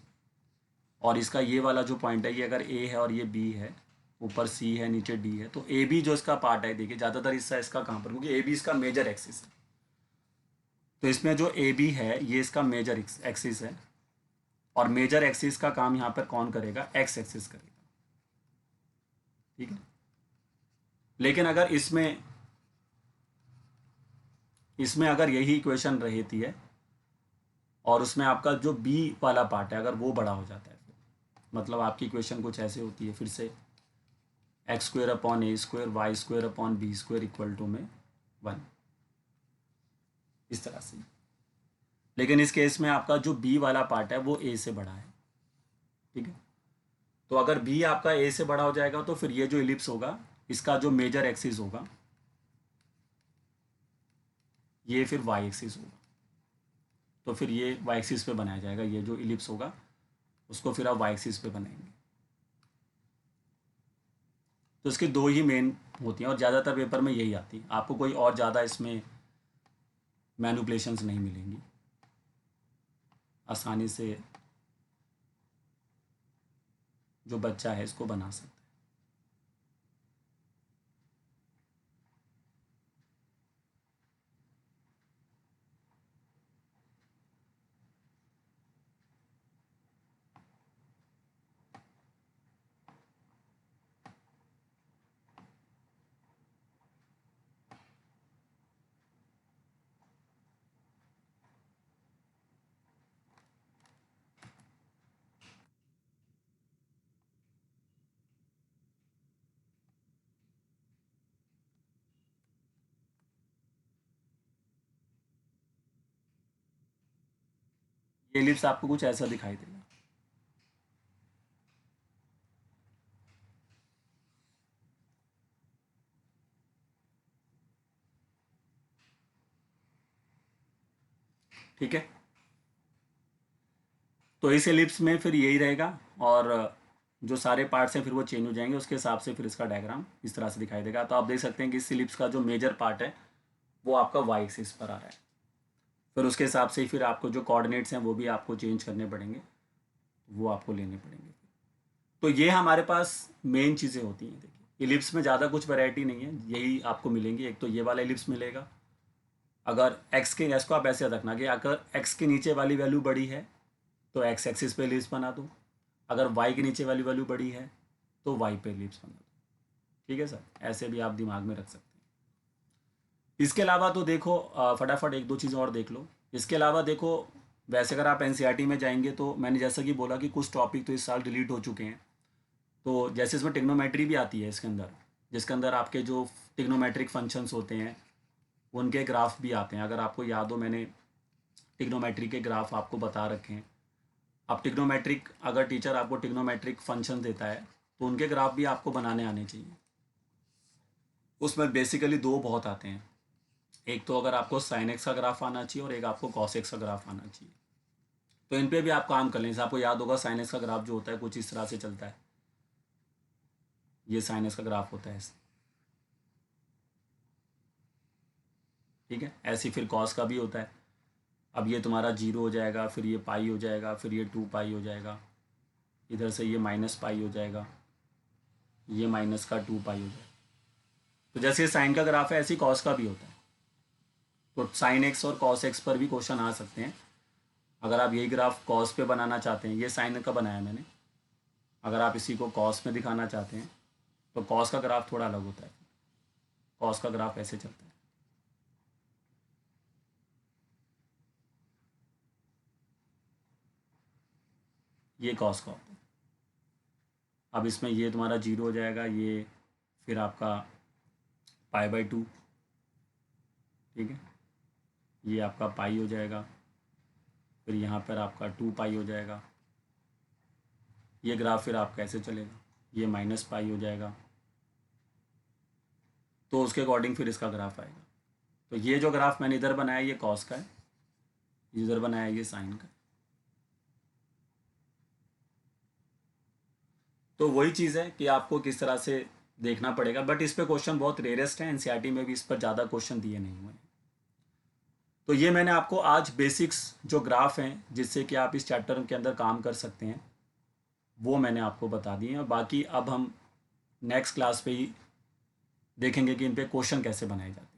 S1: और इसका ये वाला जो पॉइंट है, ये अगर ए है और ये बी है, ऊपर सी है नीचे डी है, तो ए बी जो इसका पार्ट है, देखिए ज़्यादातर हिस्सा इसका कहाँ पर, क्योंकि ए बी इसका मेजर एक्सिस है, तो इसमें जो ए बी है ये इसका मेजर एक्सिस है, और मेजर एक्सिस का काम यहाँ पर कौन करेगा, एक्स एक्सिस करेगा। ठीक है। लेकिन अगर इसमें इसमें अगर यही इक्वेशन रहती है और उसमें आपका जो बी वाला पार्ट है अगर वो बड़ा हो जाता है, फिर मतलब आपकी इक्वेशन कुछ ऐसे होती है फिर से, x square upon a square y square upon b square equal to में 1, इस तरह से। लेकिन इस केस में आपका जो बी वाला पार्ट है वो ए से बड़ा है। ठीक है। तो अगर बी आपका ए से बड़ा हो जाएगा तो फिर ये जो इलिप्स होगा इसका जो मेजर एक्सिस होगा ये फिर वाई एक्सिस होगा, तो फिर ये वाई एक्सिस पे बनाया जाएगा, ये जो इलिप्स होगा उसको फिर आप वाई एक्सिस पे बनाएंगे। तो इसकी दो ही मेन होती हैं और ज़्यादातर पेपर में यही आती है, आपको कोई और ज़्यादा इसमें मैनिपुलेशंस नहीं मिलेंगी, आसानी से जो बच्चा है इसको बना सकता है। ये एलिप्स आपको कुछ ऐसा दिखाई देगा। ठीक है, तो इस एलिप्स में फिर यही रहेगा और जो सारे पार्ट्स हैं फिर वो चेंज हो जाएंगे, उसके हिसाब से फिर इसका डायग्राम इस तरह से दिखाई देगा। तो आप देख सकते हैं कि इस एलिप्स का जो मेजर पार्ट है वो आपका वाई एक्सिस पर आ रहा है, फिर उसके हिसाब से फिर आपको जो कोऑर्डिनेट्स हैं वो भी आपको चेंज करने पड़ेंगे, वो आपको लेने पड़ेंगे। तो ये हमारे पास मेन चीज़ें होती हैं। देखिए एलिप्स में ज़्यादा कुछ वैरायटी नहीं है, यही आपको मिलेंगी। एक तो ये वाला एलिप्स मिलेगा, अगर एक्स के, इसको आप ऐसे रखना कि अगर एक्स के नीचे वाली वैल्यू बड़ी है तो एक्स एक्सिस पे एलिप्स बना दो, अगर वाई के नीचे वाली वैल्यू बड़ी है तो वाई पे एलिप्स बना दो। ठीक है सर, ऐसे भी आप दिमाग में रख सकते हैं। इसके अलावा तो देखो फटाफट एक दो चीज़ें और देख लो। इसके अलावा देखो, वैसे अगर आप एनसीईआरटी में जाएंगे तो मैंने जैसा कि बोला कि कुछ टॉपिक तो इस साल डिलीट हो चुके हैं, तो जैसे इसमें टिग्नोमेट्री भी आती है इसके अंदर, जिसके अंदर आपके जो टिग्नोमेट्रिक फंक्शंस होते हैं उनके ग्राफ भी आते हैं। अगर आपको याद हो, मैंने टिग्नोमेट्री के ग्राफ आपको बता रखे हैं। अब टिग्नोमेट्रिक, अगर टीचर आपको टिग्नोमेट्रिक फंक्शन देता है तो उनके ग्राफ भी आपको बनाने आने चाहिए। उसमें बेसिकली दो बहुत आते हैं, एक तो अगर आपको साइन एक्स का ग्राफ आना चाहिए और एक आपको कॉस एक्स का ग्राफ आना चाहिए। तो इन पे भी आप काम कर लें। जैसे आपको याद होगा साइन एक्स का ग्राफ जो होता है कुछ इस तरह से चलता है, ये साइन एक्स का ग्राफ होता है ऐसे। ठीक है, ऐसे ही फिर कॉस का भी होता है। अब ये तुम्हारा जीरो हो जाएगा, फिर ये पाई हो जाएगा, फिर ये 2 पाई हो जाएगा, इधर से ये माइनस पाई हो जाएगा, ये माइनस का 2 पाई हो जाएगा। तो जैसे साइन का ग्राफ है ऐसे ही कॉस का भी होता है। तो साइन एक्स और कॉस एक्स पर भी क्वेश्चन आ सकते हैं। अगर आप यही ग्राफ कॉस पे बनाना चाहते हैं, ये साइन का बनाया मैंने, अगर आप इसी को कॉस में दिखाना चाहते हैं तो कॉस का ग्राफ थोड़ा अलग होता है। कॉस का ग्राफ ऐसे चलता है, ये कॉस का होता है। अब इसमें ये तुम्हारा जीरो हो जाएगा, ये फिर आपका पाई/2, ठीक है, ये आपका पाई हो जाएगा, फिर यहाँ पर आपका 2 पाई हो जाएगा। ये ग्राफ फिर आपका ऐसे चलेगा, ये माइनस पाई हो जाएगा, तो उसके अकॉर्डिंग फिर इसका ग्राफ आएगा। तो ये जो ग्राफ मैंने इधर बनाया ये कॉस का है, इधर बनाया ये साइन का। तो वही चीज़ है कि आपको किस तरह से देखना पड़ेगा, बट इस पे क्वेश्चन बहुत रेयरेस्ट है, एनसीईआरटी में भी इस पर ज़्यादा क्वेश्चन दिए नहीं हुए हैं। तो ये मैंने आपको आज बेसिक्स जो ग्राफ हैं जिससे कि आप इस चैप्टर के अंदर काम कर सकते हैं वो मैंने आपको बता दिए हैं, और बाकी अब हम नेक्स्ट क्लास पे ही देखेंगे कि इन पे क्वेश्चन कैसे बनाए जाते हैं।